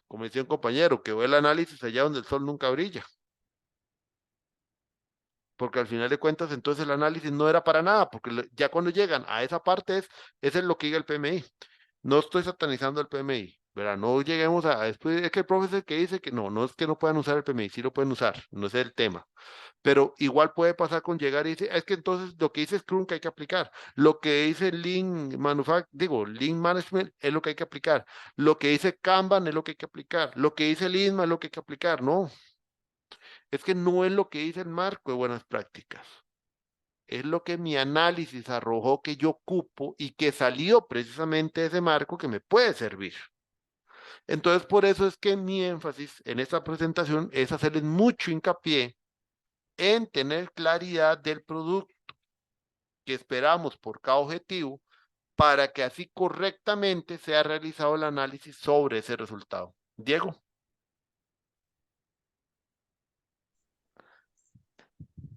Como decía un compañero, que ve el análisis allá donde el sol nunca brilla. Porque al final de cuentas entonces el análisis no era para nada, porque ya cuando llegan a esa parte es lo que diga el PMI. No estoy satanizando el PMI, ¿verdad? No lleguemos a después, es que el profesor que dice que no, no es que no puedan usar el PMI, sí lo pueden usar, no es el tema. Pero igual puede pasar con llegar y decir, es que entonces lo que dice Scrum que hay que aplicar, lo que dice Lean Management es lo que hay que aplicar, lo que dice Kanban es lo que hay que aplicar, lo que dice Lean es lo que hay que aplicar, no, es que no es lo que dice el marco de buenas prácticas. Es lo que mi análisis arrojó que yo ocupo y que salió precisamente de ese marco que me puede servir. Entonces, por eso es que mi énfasis en esta presentación es hacerles mucho hincapié en tener claridad del producto que esperamos por cada objetivo para que así correctamente sea realizado el análisis sobre ese resultado. Diego.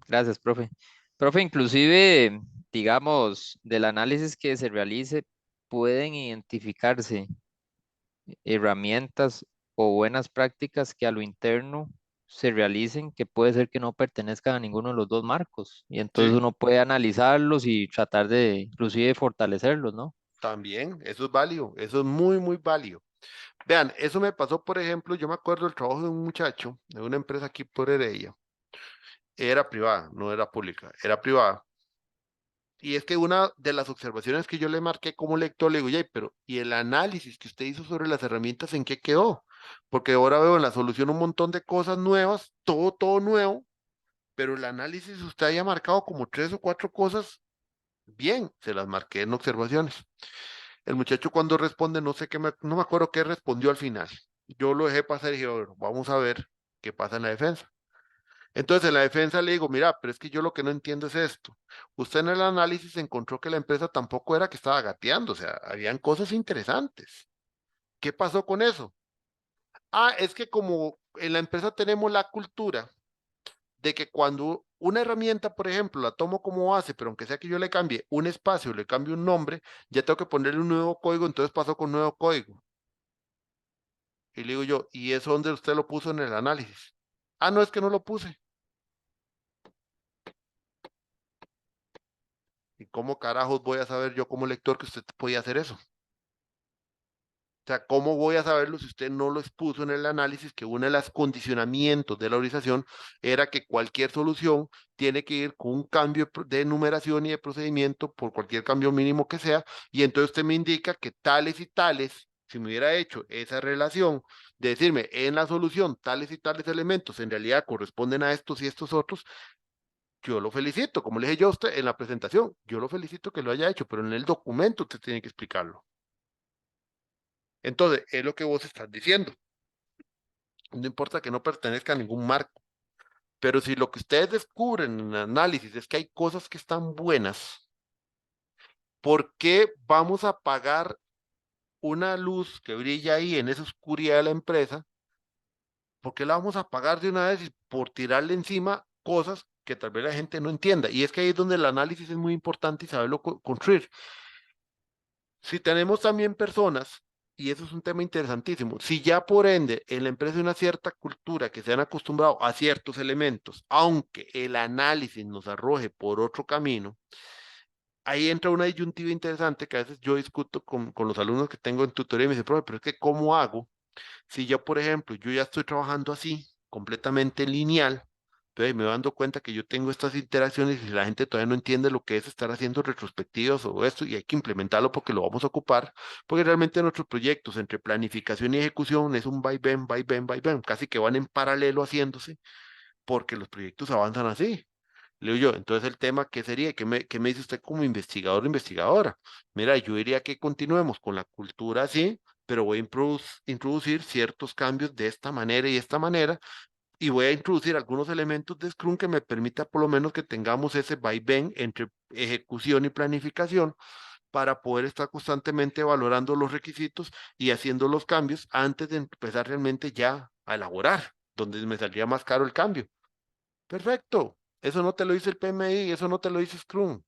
Gracias, profe. Profe, inclusive, digamos, del análisis que se realice, pueden identificarse herramientas o buenas prácticas que a lo interno se realicen que puede ser que no pertenezcan a ninguno de los dos marcos. Y entonces Sí, uno puede analizarlos y tratar de, inclusive, fortalecerlos, ¿no? también, eso es válido, eso es muy, muy válido. Vean, eso me pasó, por ejemplo, yo me acuerdo del trabajo de un muchacho de una empresa aquí por Heredia. Era privada, no era pública, era privada. Y es que una de las observaciones que yo le marqué como lector, le digo, "Yay, pero ¿y el análisis que usted hizo sobre las herramientas en qué quedó? Porque ahora veo en la solución un montón de cosas nuevas, todo nuevo, pero el análisis usted haya marcado como 3 o 4 cosas, bien, se las marqué en observaciones. El muchacho cuando responde, no sé qué, no me acuerdo qué respondió al final. Yo lo dejé pasar y dije, "Bueno, vamos a ver qué pasa en la defensa". Entonces en la defensa le digo, mira, pero es que yo lo que no entiendo es esto. Usted en el análisis encontró que la empresa tampoco era que estaba gateando, o sea, habían cosas interesantes. ¿Qué pasó con eso? Ah, es que como en la empresa tenemos la cultura de que cuando una herramienta, por ejemplo, la tomo como base, pero aunque sea que yo le cambie un espacio, le cambie un nombre, ya tengo que ponerle un nuevo código, entonces pasó con nuevo código. Y le digo yo, ¿y eso dónde usted lo puso en el análisis? Ah, no, es que no lo puse. ¿Y cómo carajos voy a saber yo como lector que usted podía hacer eso? O sea, ¿cómo voy a saberlo si usted no lo expuso en el análisis que uno de los condicionamientos de la organización era que cualquier solución tiene que ir con un cambio de numeración y de procedimiento por cualquier cambio mínimo que sea, y entonces usted me indica que tales y tales, si me hubiera hecho esa relación de decirme en la solución tales y tales elementos en realidad corresponden a estos y estos otros, yo lo felicito, como le dije yo a usted en la presentación, yo lo felicito que lo haya hecho, pero en el documento usted tiene que explicarlo. Entonces, es lo que vos estás diciendo. No importa que no pertenezca a ningún marco, pero si lo que ustedes descubren en el análisis es que hay cosas que están buenas, ¿por qué vamos a pagar una luz que brilla ahí en esa oscuridad de la empresa? ¿Por qué la vamos a pagar de una vez y por tirarle encima cosas que tal vez la gente no entienda? Y es que ahí es donde el análisis es muy importante y saberlo construir. Si tenemos también personas, y eso es un tema interesantísimo, si ya por ende en la empresa hay una cierta cultura que se han acostumbrado a ciertos elementos, aunque el análisis nos arroje por otro camino, ahí entra una disyuntiva interesante que a veces yo discuto con los alumnos que tengo en tutoría y me dicen, profe, pero es que ¿cómo hago? Si yo, por ejemplo, yo ya estoy trabajando así, completamente lineal, entonces me voy dando cuenta que yo tengo estas interacciones y la gente todavía no entiende lo que es estar haciendo retrospectivas o esto, y hay que implementarlo porque lo vamos a ocupar, porque realmente nuestros proyectos entre planificación y ejecución es un vaivén, vaivén, vaivén, casi que van en paralelo haciéndose, porque los proyectos avanzan así. Le digo yo, entonces el tema, ¿qué sería? Qué me dice usted como investigador o investigadora? Mira, yo diría que continuemos con la cultura así, pero voy a introducir ciertos cambios de esta manera y esta manera, y voy a introducir algunos elementos de Scrum que me permita por lo menos que tengamos ese vaivén entre ejecución y planificación para poder estar constantemente valorando los requisitos y haciendo los cambios antes de empezar realmente ya a elaborar, donde me saldría más caro el cambio. Perfecto. Eso no te lo dice el PMI, eso no te lo dice Scrum.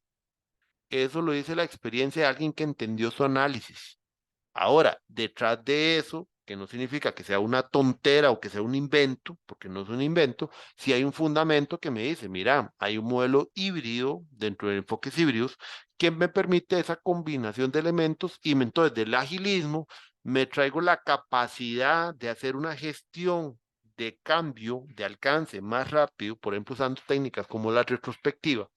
Eso lo dice la experiencia de alguien que entendió su análisis. Ahora, detrás de eso, que no significa que sea una tontera o que sea un invento, porque no es un invento, si hay un fundamento que me dice, mira, hay un modelo híbrido dentro de enfoques híbridos que me permite esa combinación de elementos y entonces del agilismo me traigo la capacidad de hacer una gestión de cambio, de alcance más rápido, por ejemplo, usando técnicas como la retrospectiva,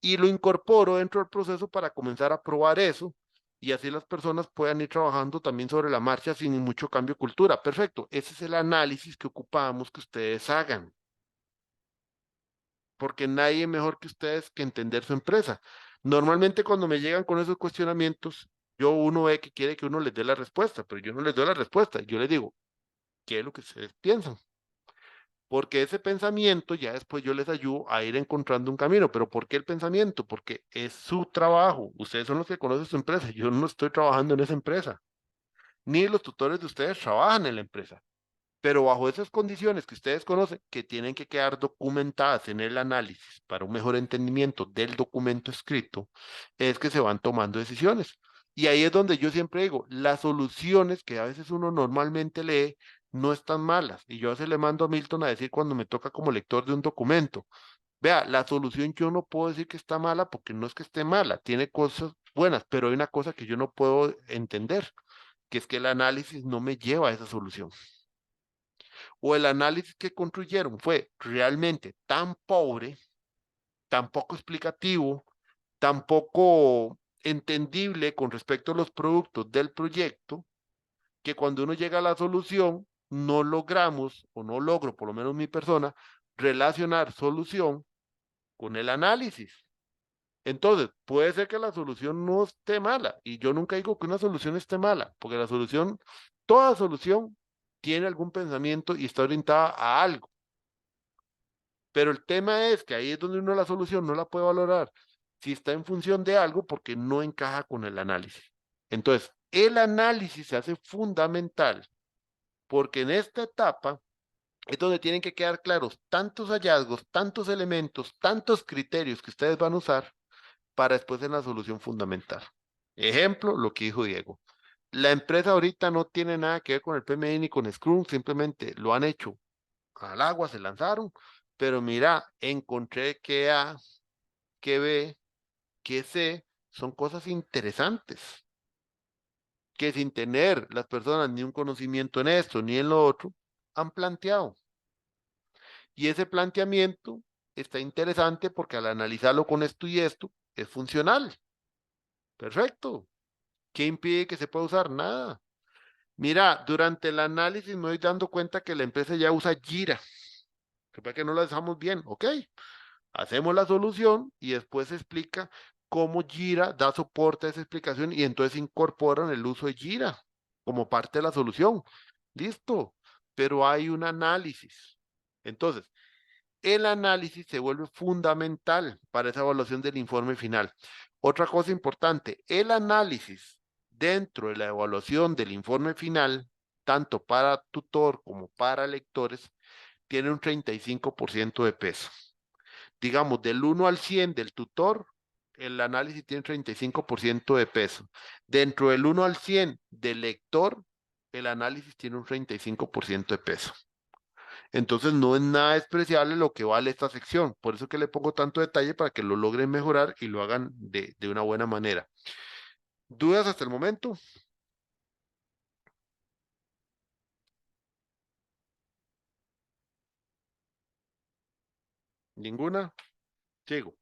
y lo incorporo dentro del proceso para comenzar a probar eso y así las personas puedan ir trabajando también sobre la marcha sin mucho cambio de cultura. Perfecto, ese es el análisis que ocupamos que ustedes hagan, porque nadie mejor que ustedes que entender su empresa. Normalmente cuando me llegan con esos cuestionamientos, uno ve que quiere que uno les dé la respuesta, pero yo no les doy la respuesta, yo les digo, ¿qué es lo que ustedes piensan? Porque ese pensamiento ya después yo les ayudo a ir encontrando un camino. ¿Pero por qué el pensamiento? Porque es su trabajo. Ustedes son los que conocen su empresa. Yo no estoy trabajando en esa empresa. Ni los tutores de ustedes trabajan en la empresa. Pero bajo esas condiciones que ustedes conocen, que tienen que quedar documentadas en el análisis para un mejor entendimiento del documento escrito, es que se van tomando decisiones. Y ahí es donde yo siempre digo, las soluciones que a veces uno normalmente lee no están malas. Y yo a veces le mando a Milton a decir cuando me toca como lector de un documento, vea, la solución yo no puedo decir que está mala porque no es que esté mala, tiene cosas buenas, pero hay una cosa que yo no puedo entender, que es que el análisis no me lleva a esa solución o el análisis que construyeron fue realmente tan pobre, tan poco explicativo, tan poco entendible con respecto a los productos del proyecto, que cuando uno llega a la solución, no logramos, o no logro, por lo menos mi persona, relacionar solución con el análisis. Entonces, puede ser que la solución no esté mala, y yo nunca digo que una solución esté mala, porque la solución, toda solución tiene algún pensamiento y está orientada a algo. Pero el tema es que ahí es donde uno la solución no la puede valorar si está en función de algo porque no encaja con el análisis. Entonces, el análisis se hace fundamental porque en esta etapa es donde tienen que quedar claros tantos hallazgos, tantos elementos, tantos criterios que ustedes van a usar para después en la solución fundamental. Ejemplo, lo que dijo Diego. La empresa ahorita no tiene nada que ver con el PMI ni con Scrum, simplemente lo han hecho al agua, se lanzaron, pero mira, encontré que A, que B, que C son cosas interesantes que sin tener las personas ni un conocimiento en esto ni en lo otro, han planteado. Y ese planteamiento está interesante porque al analizarlo con esto y esto, es funcional. Perfecto. ¿Qué impide que se pueda usar? Nada. Mira, durante el análisis me voy dando cuenta que la empresa ya usa Jira. ¿Para que no la dejamos bien? Ok. Hacemos la solución y después se explica cómo Jira da soporte a esa explicación y entonces incorporan el uso de Jira como parte de la solución. Listo. Pero hay un análisis. Entonces, el análisis se vuelve fundamental para esa evaluación del informe final. Otra cosa importante, el análisis dentro de la evaluación del informe final, tanto para tutor como para lectores, tiene un 35% de peso. Digamos, del 1 al 100 del tutor, el análisis tiene 35% de peso. Dentro del 1 al 100 del lector, el análisis tiene un 35% de peso. Entonces no es nada despreciable lo que vale esta sección. Por eso que le pongo tanto detalle para que lo logren mejorar y lo hagan de una buena manera. ¿Dudas hasta el momento? ¿Ninguna? Sigo.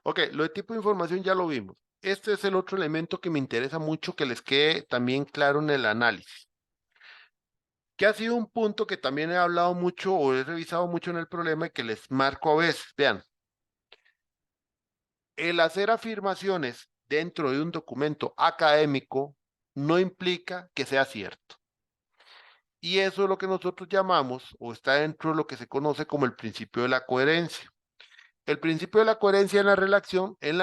Ok, lo de tipo de información ya lo vimos. Este es el otro elemento que me interesa mucho que les quede también claro en el análisis. Que ha sido un punto que también he hablado mucho o he revisado mucho en el problema y que les marco a veces. Vean, el hacer afirmaciones dentro de un documento académico no implica que sea cierto. Y eso es lo que nosotros llamamos, o está dentro de lo que se conoce como el principio de la coherencia. El principio de la coherencia en la redacción, en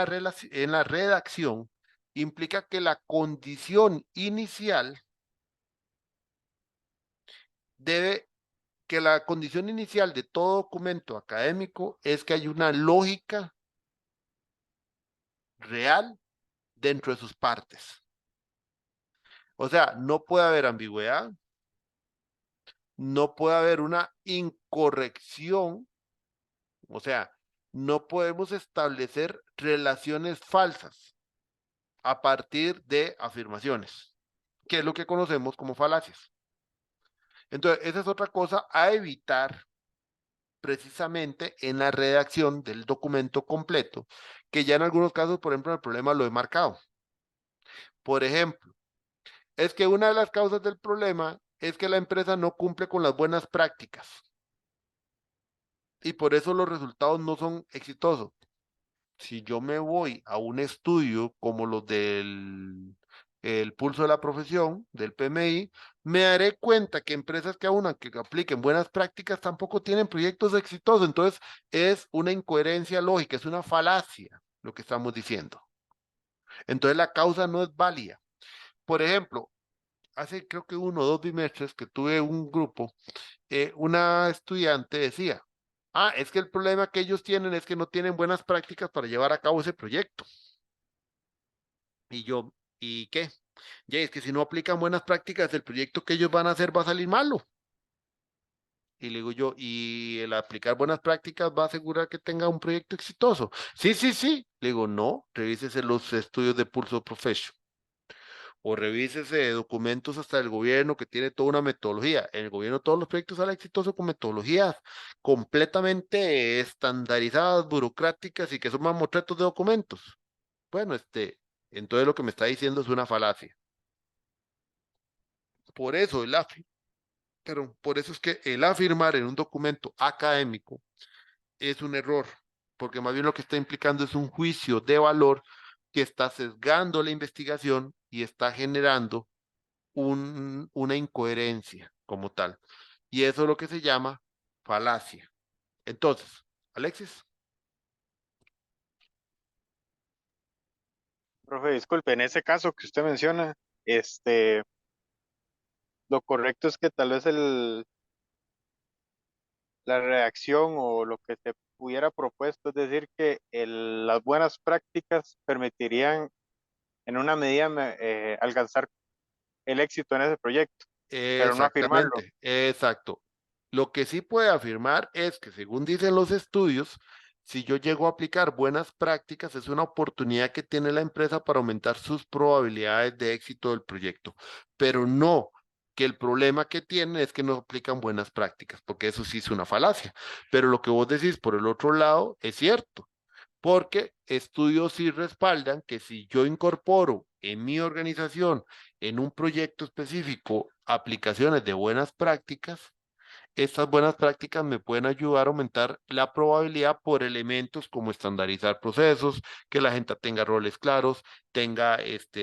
la redacción implica que la condición inicial debe, que la condición inicial de todo documento académico es que hay una lógica real dentro de sus partes. O sea, no puede haber ambigüedad, no puede haber una incorrección, o sea, no podemos establecer relaciones falsas a partir de afirmaciones, que es lo que conocemos como falacias. Entonces, esa es otra cosa a evitar precisamente en la redacción del documento completo, que ya en algunos casos, por ejemplo, el problema lo he marcado. Por ejemplo, es que una de las causas del problema es que la empresa no cumple con las buenas prácticas y por eso los resultados no son exitosos. Si yo me voy a un estudio como los del el pulso de la profesión, del PMI, me daré cuenta que empresas que aún que apliquen buenas prácticas tampoco tienen proyectos exitosos. Entonces, es una incoherencia lógica, es una falacia lo que estamos diciendo. Entonces, la causa no es válida. Por ejemplo, hace creo que 1 o 2 bimestres que tuve un grupo, una estudiante decía, es que el problema que ellos tienen es que no tienen buenas prácticas para llevar a cabo ese proyecto. Y yo, ¿y qué? Ya es que si no aplican buenas prácticas, el proyecto que ellos van a hacer va a salir malo. Y le digo yo, ¿y el aplicar buenas prácticas va a asegurar que tenga un proyecto exitoso? Sí, sí, sí. Le digo, no, revísese los estudios de Pulso Profession. O revísese documentos hasta el gobierno que tiene toda una metodología. En el gobierno todos los proyectos salen exitosos con metodologías completamente estandarizadas, burocráticas y que son mamotretos de documentos. Bueno, entonces lo que me está diciendo es una falacia. Por eso por eso es que el afirmar en un documento académico es un error, porque más bien lo que está implicando es un juicio de valor que está sesgando la investigación y está generando una incoherencia como tal. Y eso es lo que se llama falacia. Entonces, Alexis. Profe, disculpe, en ese caso que usted menciona, este, lo correcto es que tal vez la reacción o lo que se hubiera propuesto es decir que las buenas prácticas permitirían en una medida alcanzar el éxito en ese proyecto, pero no afirmarlo. Exactamente, exacto. Lo que sí puede afirmar es que según dicen los estudios, si yo llego a aplicar buenas prácticas, es una oportunidad que tiene la empresa para aumentar sus probabilidades de éxito del proyecto, pero no que el problema que tienen es que no aplican buenas prácticas, porque eso sí es una falacia. Pero lo que vos decís por el otro lado es cierto, porque estudios sí respaldan que si yo incorporo en mi organización, en un proyecto específico, aplicaciones de buenas prácticas, estas buenas prácticas me pueden ayudar a aumentar la probabilidad por elementos como estandarizar procesos, que la gente tenga roles claros, tenga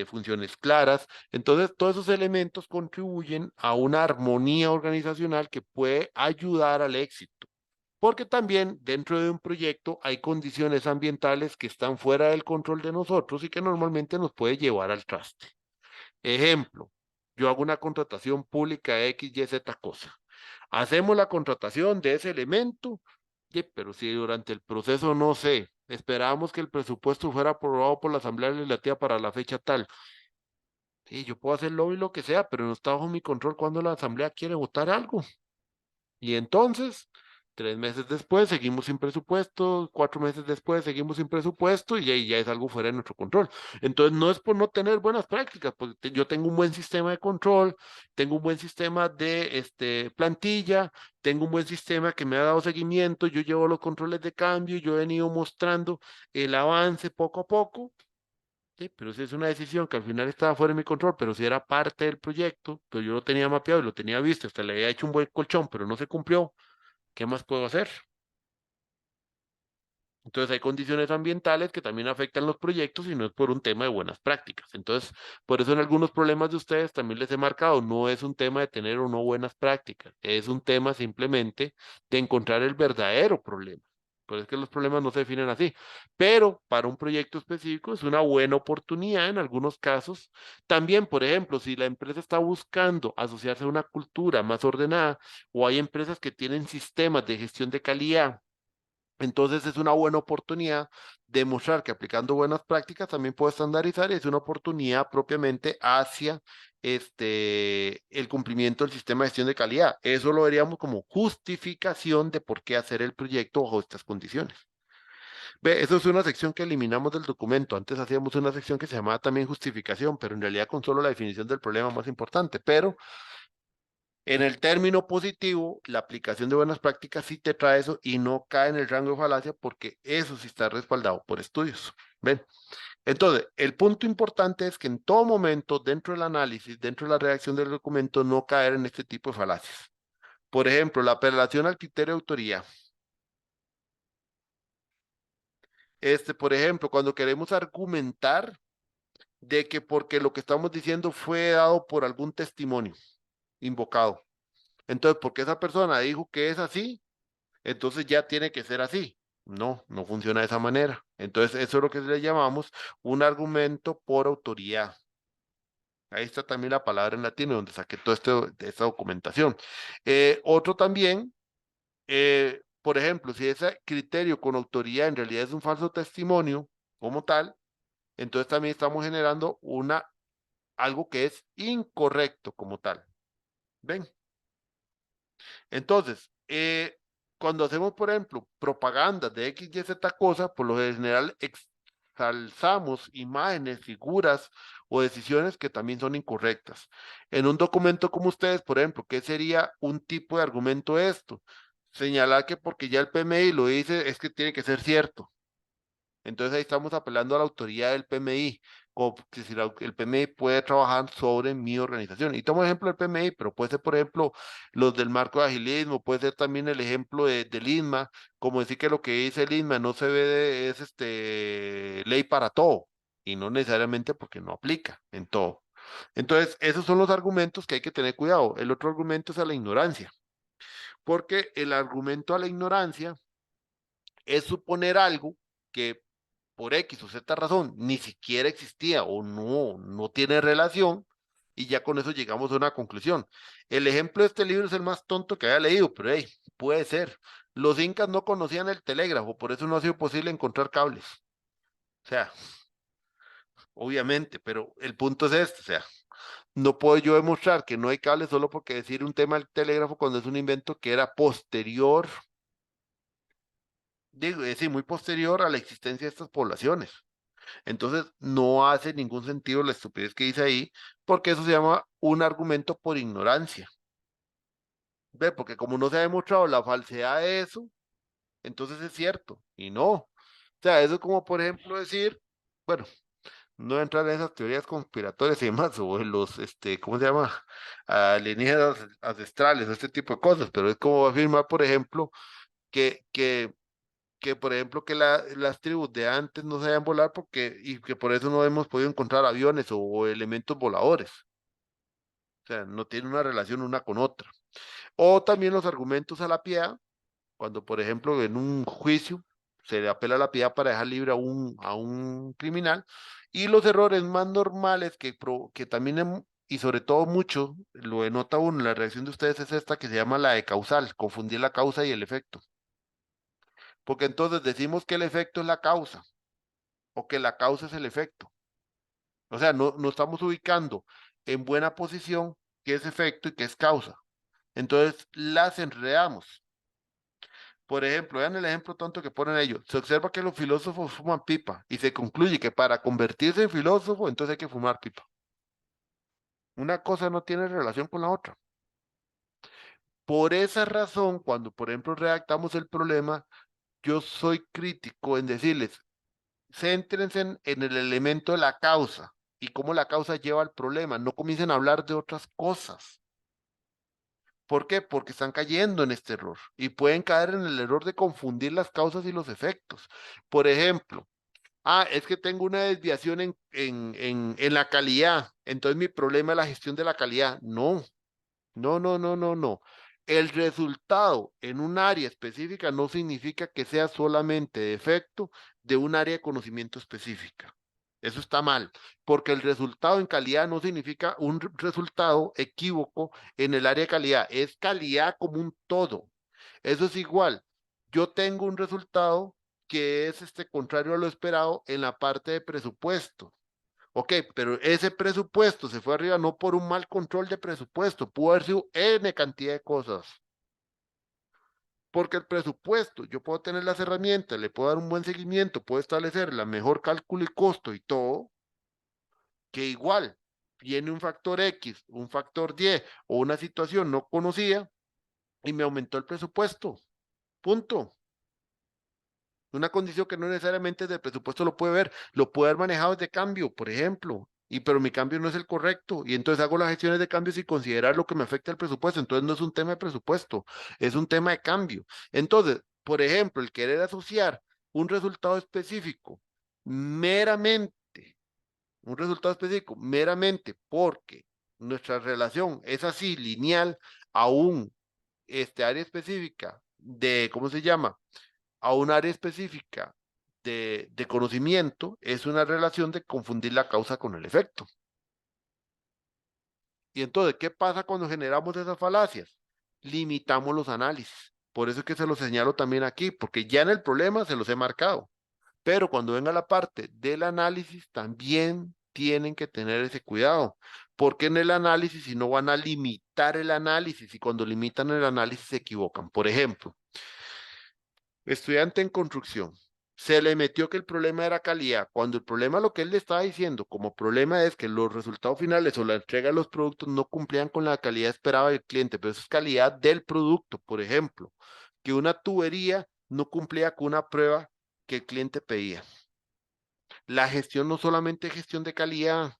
funciones claras. Entonces, todos esos elementos contribuyen a una armonía organizacional que puede ayudar al éxito. Porque también dentro de un proyecto hay condiciones ambientales que están fuera del control de nosotros y que normalmente nos puede llevar al traste. Ejemplo, yo hago una contratación pública de X, Y, Z cosa. Hacemos la contratación de ese elemento, pero si durante el proceso no sé, esperábamos que el presupuesto fuera aprobado por la Asamblea Legislativa para la fecha tal. Sí, yo puedo hacer lobby lo que sea, pero no está bajo mi control cuando la Asamblea quiere votar algo. Y entonces, 3 meses después seguimos sin presupuesto, 4 meses después seguimos sin presupuesto y ahí ya es algo fuera de nuestro control. Entonces, no es por no tener buenas prácticas, porque yo tengo un buen sistema de control, tengo un buen sistema de plantilla, tengo un buen sistema que me ha dado seguimiento, yo llevo los controles de cambio, yo he venido mostrando el avance poco a poco. Sí, pero si es una decisión que al final estaba fuera de mi control, pero si era parte del proyecto, pero yo lo tenía mapeado y lo tenía visto, hasta le había hecho un buen colchón, pero no se cumplió. ¿Qué más puedo hacer? Entonces hay condiciones ambientales que también afectan los proyectos y no es por un tema de buenas prácticas. Entonces, por eso en algunos problemas de ustedes también les he marcado, no es un tema de tener o no buenas prácticas, es un tema simplemente de encontrar el verdadero problema. Por eso es que los problemas no se definen así. Pero para un proyecto específico es una buena oportunidad en algunos casos. También, por ejemplo, si la empresa está buscando asociarse a una cultura más ordenada o hay empresas que tienen sistemas de gestión de calidad, entonces es una buena oportunidad de mostrar que aplicando buenas prácticas también puede estandarizar y es una oportunidad propiamente hacia el cumplimiento del sistema de gestión de calidad. Eso lo veríamos como justificación de por qué hacer el proyecto bajo estas condiciones. Ve, eso es una sección que eliminamos del documento. Antes hacíamos una sección que se llamaba también justificación, pero en realidad con solo la definición del problema más importante. Pero en el término positivo, la aplicación de buenas prácticas sí te trae eso y no cae en el rango de falacia porque eso sí está respaldado por estudios. ¿Ven? Entonces, el punto importante es que en todo momento, dentro del análisis, dentro de la redacción del documento, no caer en este tipo de falacias. Por ejemplo, la apelación al criterio de autoría. Por ejemplo, cuando queremos argumentar de que porque lo que estamos diciendo fue dado por algún testimonio invocado. Entonces, porque esa persona dijo que es así, entonces ya tiene que ser así. No, no funciona de esa manera. Entonces, eso es lo que le llamamos un argumento por autoridad. Ahí está también la palabra en latín, donde saqué toda esta documentación. Otro también, por ejemplo, si ese criterio con autoridad en realidad es un falso testimonio como tal, entonces también estamos generando algo que es incorrecto como tal. ¿Ven? Entonces, cuando hacemos, por ejemplo, propaganda de X, Y, Z cosa, por lo general exalzamos imágenes, figuras o decisiones que también son incorrectas. En un documento como ustedes, por ejemplo, ¿qué sería un tipo de argumento esto? Señalar que porque ya el PMI lo dice, es que tiene que ser cierto. Entonces ahí estamos apelando a la autoridad del PMI, como que si el PMI puede trabajar sobre mi organización. Y tomo ejemplo del PMI, pero puede ser, por ejemplo, los del marco de agilismo, puede ser también el ejemplo del INMA, como decir que lo que dice el INMA no se ve es ley para todo, y no necesariamente porque no aplica en todo. Entonces, esos son los argumentos que hay que tener cuidado. El otro argumento es a la ignorancia, porque el argumento a la ignorancia es suponer algo que por X o Z razón ni siquiera existía o no tiene relación y ya con eso llegamos a una conclusión. El ejemplo de este libro es el más tonto que haya leído, pero hey, puede ser. Los incas no conocían el telégrafo, por eso no ha sido posible encontrar cables. O sea, obviamente, pero el punto es este, o sea, no puedo yo demostrar que no hay cables solo porque decir un tema del telégrafo cuando es un invento que era posterior digo, es decir, muy posterior a la existencia de estas poblaciones. Entonces, no hace ningún sentido la estupidez que dice ahí, porque eso se llama un argumento por ignorancia. ¿Ve? Porque como no se ha demostrado la falsedad de eso, entonces es cierto, y no. O sea, eso es como, por ejemplo, decir, bueno, no entrar en esas teorías conspiratorias y demás, o en los, ¿cómo se llama? Alienígenas ancestrales, este tipo de cosas, pero es como afirmar, por ejemplo, que, que, que por ejemplo, que las tribus de antes no sabían volar porque, y que por eso no hemos podido encontrar aviones o elementos voladores. O sea, no tiene una relación una con otra. O también los argumentos a la piedad, cuando, por ejemplo, en un juicio se le apela a la piedad para dejar libre a un criminal, y los errores más normales que también, y sobre todo mucho, lo denota uno, la reacción de ustedes es esta que se llama la de causal, confundir la causa y el efecto. Porque entonces decimos que el efecto es la causa, o que la causa es el efecto. O sea, no estamos ubicando en buena posición qué es efecto y qué es causa. Entonces las enredamos. Por ejemplo, vean el ejemplo tonto que ponen ellos. Se observa que los filósofos fuman pipa y se concluye que para convertirse en filósofo, entonces hay que fumar pipa. Una cosa no tiene relación con la otra. Por esa razón, cuando por ejemplo redactamos el problema, yo soy crítico en decirles, céntrense en el elemento de la causa y cómo la causa lleva al problema. No comiencen a hablar de otras cosas. ¿Por qué? Porque están cayendo en este error y pueden caer en el error de confundir las causas y los efectos. Por ejemplo, es que tengo una desviación en la calidad, entonces mi problema es la gestión de la calidad. No, no, no, no, no, no. El resultado en un área específica no significa que sea solamente defecto de un área de conocimiento específica. Eso está mal, porque el resultado en calidad no significa un resultado equívoco en el área de calidad, es calidad como un todo. Eso es igual. Yo tengo un resultado que es contrario a lo esperado en la parte de presupuesto. Ok, pero ese presupuesto se fue arriba no por un mal control de presupuesto, pudo haber sido N cantidad de cosas. Porque el presupuesto, yo puedo tener las herramientas, le puedo dar un buen seguimiento, puedo establecer la mejor cálculo y costo y todo, que igual viene un factor X, un factor Y o una situación no conocida y me aumentó el presupuesto. Punto. Una condición que no necesariamente desde el presupuesto lo puede ver, lo puede haber manejado desde cambio, por ejemplo, y pero mi cambio no es el correcto, y entonces hago las gestiones de cambio sin considerar lo que me afecta al presupuesto, entonces no es un tema de presupuesto, es un tema de cambio. Entonces, por ejemplo, el querer asociar un resultado específico meramente, un resultado específico meramente porque nuestra relación es así, lineal, a un área específica de, ¿cómo se llama? A un área específica de conocimiento, es una relación de confundir la causa con el efecto. Y entonces, ¿qué pasa cuando generamos esas falacias? Limitamos los análisis. Por eso es que se los señalo también aquí, porque ya en el problema se los he marcado. Pero cuando venga la parte del análisis, también tienen que tener ese cuidado, porque en el análisis, si no van a limitar el análisis, y cuando limitan el análisis se equivocan. Por ejemplo, estudiante en construcción. Se le metió que el problema era calidad, cuando el problema lo que él le estaba diciendo como problema es que los resultados finales o la entrega de los productos no cumplían con la calidad esperada del cliente, pero eso es calidad del producto, por ejemplo, que una tubería no cumplía con una prueba que el cliente pedía. La gestión no solamente es gestión de calidad.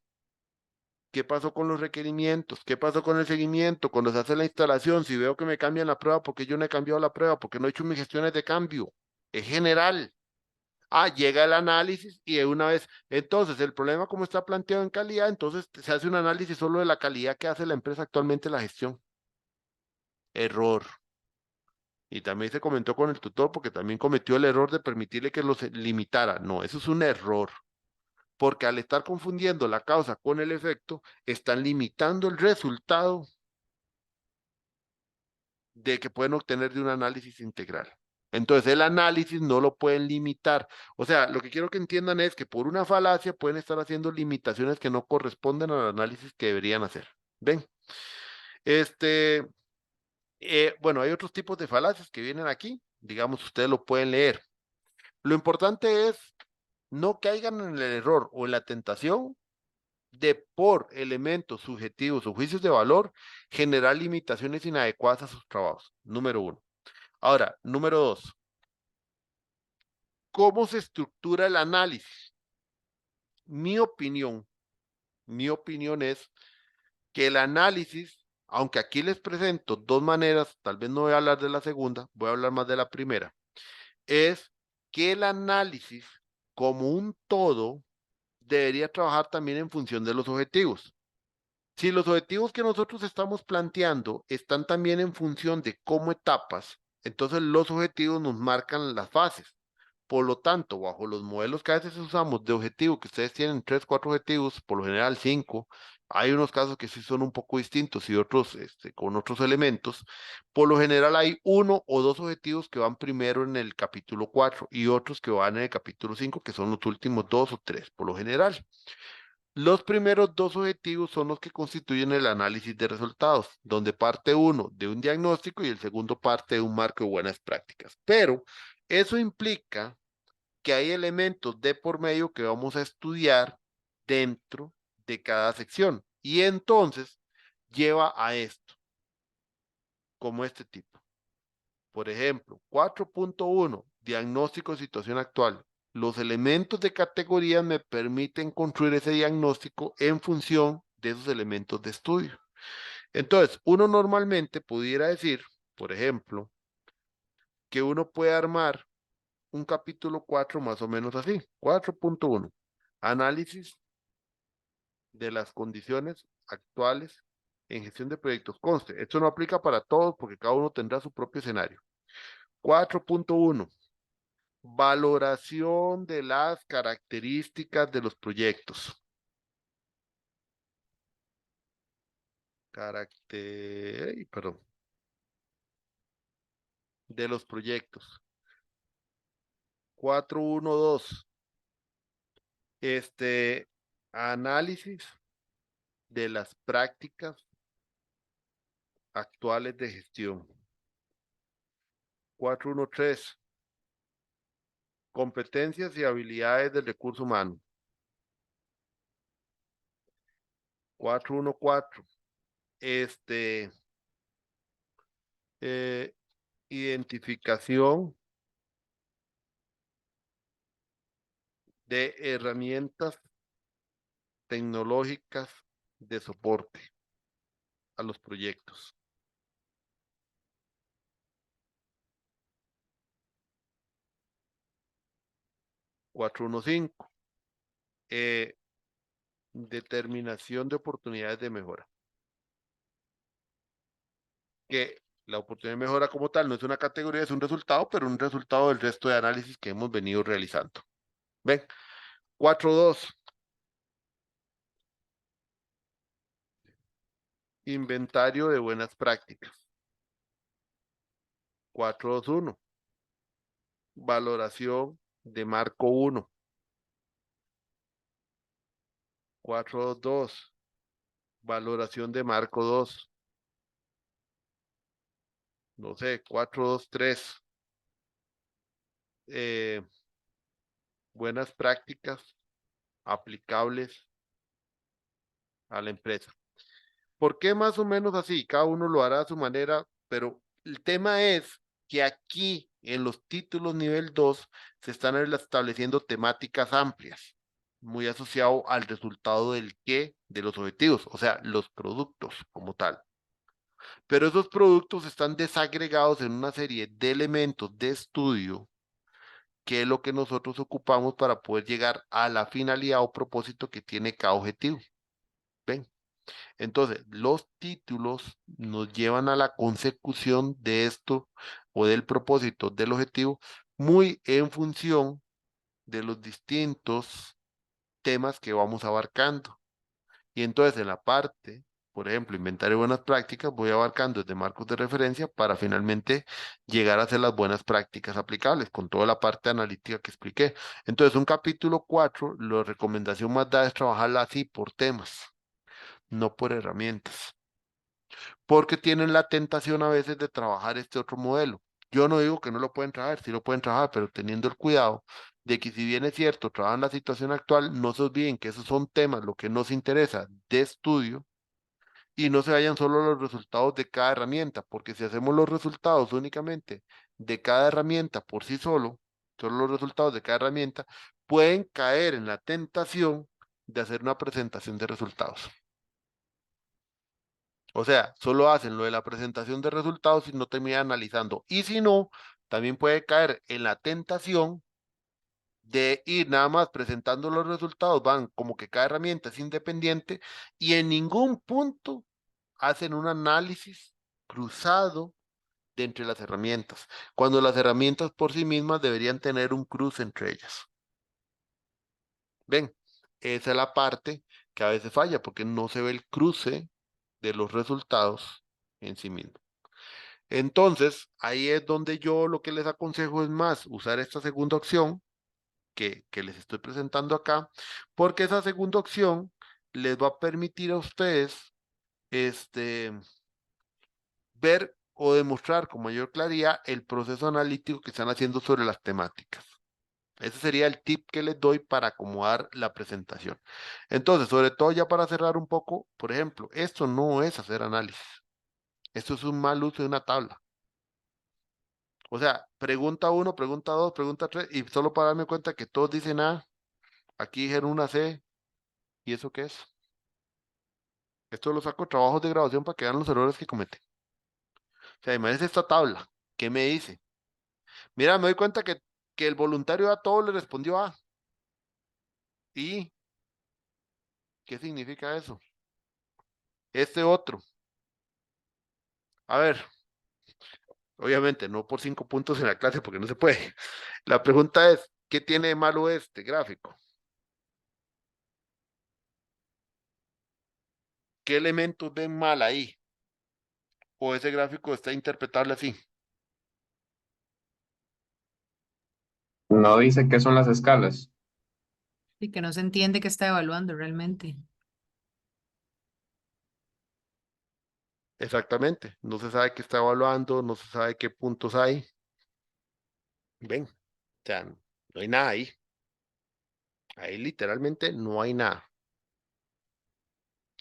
¿Qué pasó con los requerimientos? ¿Qué pasó con el seguimiento? Cuando se hace la instalación, si veo que me cambian la prueba, ¿porque yo no he cambiado la prueba? Porque no he hecho mis gestiones de cambio. Es general. Llega el análisis y de una vez, entonces el problema como está planteado en calidad, entonces se hace un análisis solo de la calidad que hace la empresa actualmente la gestión. Error. Y también se comentó con el tutor porque también cometió el error de permitirle que los limitara. No, eso es un error. Porque al estar confundiendo la causa con el efecto, están limitando el resultado de que pueden obtener de un análisis integral. Entonces el análisis no lo pueden limitar. O sea, lo que quiero que entiendan es que por una falacia pueden estar haciendo limitaciones que no corresponden al análisis que deberían hacer. ¿Ven? Bueno, hay otros tipos de falacias que vienen aquí. Digamos, ustedes lo pueden leer. Lo importante es no caigan en el error o en la tentación de por elementos subjetivos o juicios de valor generar limitaciones inadecuadas a sus trabajos. Número 1. Ahora, número 2. ¿Cómo se estructura el análisis? Mi opinión es que el análisis, aunque aquí les presento dos maneras, tal vez no voy a hablar de la segunda, voy a hablar más de la primera, es que el análisis como un todo debería trabajar también en función de los objetivos. Si los objetivos que nosotros estamos planteando están también en función de cómo etapas, entonces los objetivos nos marcan las fases. Por lo tanto, bajo los modelos que a veces usamos de objetivo, que ustedes tienen 3, 4 objetivos, por lo general 5, hay unos casos que sí son un poco distintos y otros con otros elementos. Por lo general hay uno o dos objetivos que van primero en el capítulo 4 y otros que van en el capítulo 5, que son los últimos 2 o 3, por lo general. Los primeros dos objetivos son los que constituyen el análisis de resultados, donde parte uno de un diagnóstico y el segundo parte de un marco de buenas prácticas. Pero eso implica que hay elementos de por medio que vamos a estudiar dentro de cada sección. Y entonces lleva a esto, como este tipo. Por ejemplo, 4.1, diagnóstico de situación actual. Los elementos de categoría me permiten construir ese diagnóstico en función de esos elementos de estudio. Entonces, uno normalmente pudiera decir, por ejemplo, que uno puede armar un capítulo 4 más o menos así. 4.1, análisis de las condiciones actuales en gestión de proyectos. Conste, esto no aplica para todos porque cada uno tendrá su propio escenario. 4.1, valoración de las características de los proyectos. Perdón. De los proyectos. 4.1.2. Análisis de las prácticas actuales de gestión. 4.1.3. Competencias y habilidades del recurso humano. 4.1.4. Identificación de herramientas tecnológicas de soporte a los proyectos. 4.1.5. Determinación de oportunidades de mejora. Que la oportunidad de mejora como tal no es una categoría, es un resultado, pero un resultado del resto de análisis que hemos venido realizando. ¿Ven? 4.2. Inventario de buenas prácticas. 4.2.1. Valoración de marco 1. 4.2.2. Valoración de marco 2. No sé, 4.2.3. Buenas prácticas aplicables a la empresa. ¿Por qué más o menos así? Cada uno lo hará a su manera, pero el tema es que aquí en los títulos nivel 2 se están estableciendo temáticas amplias, muy asociado al resultado del qué de los objetivos, o sea, los productos como tal. Pero esos productos están desagregados en una serie de elementos de estudio que es lo que nosotros ocupamos para poder llegar a la finalidad o propósito que tiene cada objetivo. ¿Ven? Entonces, los títulos nos llevan a la consecución de esto o del propósito del objetivo muy en función de los distintos temas que vamos abarcando. Y entonces en la parte, por ejemplo, inventario de buenas prácticas, voy abarcando desde marcos de referencia para finalmente llegar a hacer las buenas prácticas aplicables con toda la parte analítica que expliqué. Entonces, un capítulo 4, la recomendación más dada es trabajarla así por temas, no por herramientas, porque tienen la tentación a veces de trabajar este otro modelo, Yo no digo que no lo pueden trabajar, sí lo pueden trabajar, pero teniendo el cuidado de que si bien es cierto, trabajan la situación actual, no se olviden que esos son temas, lo que nos interesa de estudio, y no se vayan solo los resultados de cada herramienta, porque si hacemos los resultados únicamente de cada herramienta por sí solo los resultados de cada herramienta, pueden caer en la tentación de hacer una presentación de resultados. O sea, solo hacen lo de la presentación de resultados y no terminan analizando. Y si no, también puede caer en la tentación de ir nada más presentando los resultados, van como que cada herramienta es independiente y en ningún punto hacen un análisis cruzado de entre las herramientas, cuando las herramientas por sí mismas deberían tener un cruce entre ellas. Ven, esa es la parte que a veces falla porque no se ve el cruce de los resultados en sí mismo. Entonces, ahí es donde yo lo que les aconsejo es más usar esta segunda opción que les estoy presentando acá, porque esa segunda opción les va a permitir a ustedes ver o demostrar con mayor claridad el proceso analítico que están haciendo sobre las temáticas. Ese sería el tip que les doy para acomodar la presentación. Entonces, sobre todo ya para cerrar un poco, por ejemplo, esto no es hacer análisis. Esto es un mal uso de una tabla. O sea, pregunta 1, pregunta 2, pregunta 3, y solo para darme cuenta que todos dicen A, aquí dijeron una C, ¿y eso qué es? Esto lo saco de trabajos de grabación para que vean los errores que cometen. O sea, imagínense esta tabla. ¿Qué me dice? Mira, me doy cuenta que el voluntario a todo le respondió A. ¿Y qué significa eso? Este otro. A ver, obviamente no por 5 puntos en la clase porque no se puede. La pregunta es, ¿qué tiene de malo este gráfico? ¿Qué elementos ven mal ahí? ¿O ese gráfico está interpretable así? No dice qué son las escalas. Y que no se entiende qué está evaluando realmente. Exactamente. No se sabe qué está evaluando, no se sabe qué puntos hay. Ven, o sea, no hay nada ahí. Ahí literalmente no hay nada.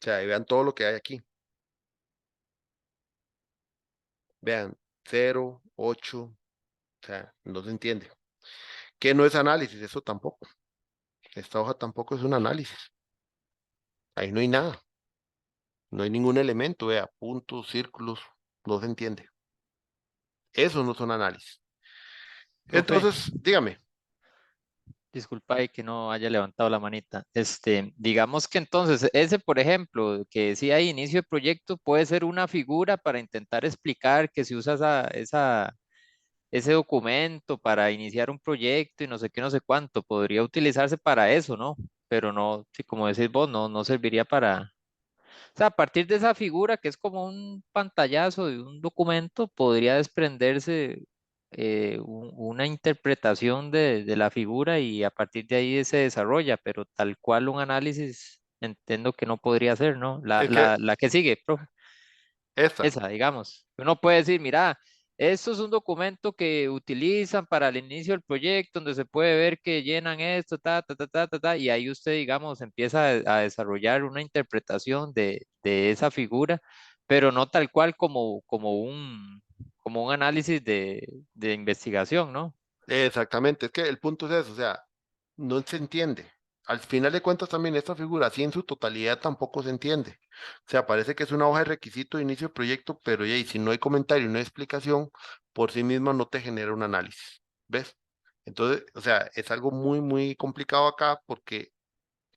O sea, ahí vean todo lo que hay aquí. Vean, 0, 8, o sea, no se entiende. ¿Qué no es análisis? Eso tampoco. Esta hoja tampoco es un análisis. Ahí no hay nada. No hay ningún elemento, vea, puntos, círculos, no se entiende. Eso no son análisis. Profe, Entonces, dígame. disculpa ahí que no haya levantado la manita. Digamos que entonces, ese, por ejemplo, que decía ahí, inicio de proyecto, puede ser una figura para intentar explicar que si usas ese documento para iniciar un proyecto y no sé qué, no sé cuánto, podría utilizarse para eso, ¿no? Pero no, sí, como decís vos, no serviría para. O sea, a partir de esa figura, que es como un pantallazo de un documento, podría desprenderse una interpretación de la figura y a partir de ahí se desarrolla, pero tal cual un análisis entiendo que no podría ser, ¿no? La, Es que la, la que sigue, profe. esta, Esa, digamos. Uno puede decir, mira, esto es un documento que utilizan para el inicio del proyecto, donde se puede ver que llenan esto, y ahí usted, digamos, empieza a desarrollar una interpretación de esa figura, pero no tal cual como un análisis de investigación, ¿no? exactamente, es que el punto es eso, o sea, no se entiende. Al final de cuentas también esta figura, así en su totalidad tampoco se entiende. O sea, parece que es una hoja de requisito de inicio de proyecto, pero ya, y si no hay comentario y no hay explicación, por sí misma no te genera un análisis. ¿Ves? Entonces, o sea, es algo muy, muy complicado acá porque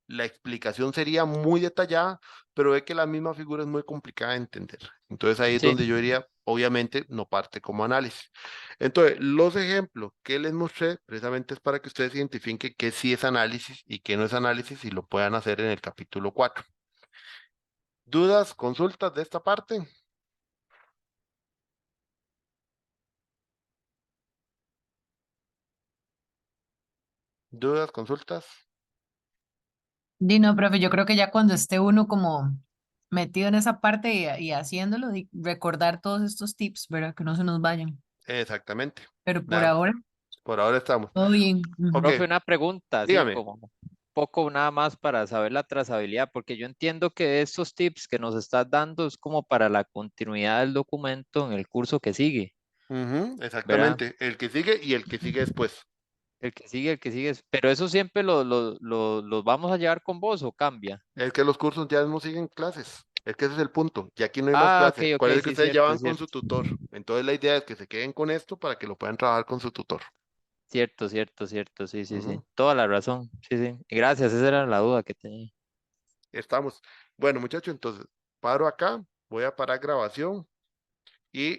la explicación sería muy detallada, pero ve que la misma figura es muy complicada de entender. Entonces ahí es Sí, donde yo diría, obviamente, no parte como análisis. Entonces, los ejemplos que les mostré precisamente es para que ustedes identifiquen qué sí es análisis y qué no es análisis y lo puedan hacer en el capítulo 4. ¿Dudas, consultas de esta parte? ¿Dudas, consultas? No, profe, yo creo que ya cuando esté uno como metido en esa parte y haciéndolo, recordar todos estos tips, ¿verdad? Que no se nos vayan. Exactamente. Pero por Nada, ahora, por ahora estamos. todo bien. Ujú. Ok, Profe, una pregunta, así dígame. como un poco nada más para saber la trazabilidad, porque yo entiendo que estos tips que nos estás dando es como para la continuidad del documento en el curso que sigue, Ujú, ¿verdad? exactamente. El que sigue y el que sigue después. El que sigue, pero eso siempre los vamos a llevar con vos o cambia. Es que los cursos ya no siguen clases. Es que ese es el punto. Y aquí no hay más Ah, ok, clases. ok, Acuérdense que sí, ustedes ya cierto, van con su cierto, tutor. Entonces la idea es que se queden con esto para que lo puedan trabajar con su tutor. cierto, cierto, cierto, sí, sí, sí, Ujú, toda la razón, sí, sí. Gracias, esa era la duda que tenía. estamos. Bueno, muchachos, entonces paro acá. Voy a parar grabación y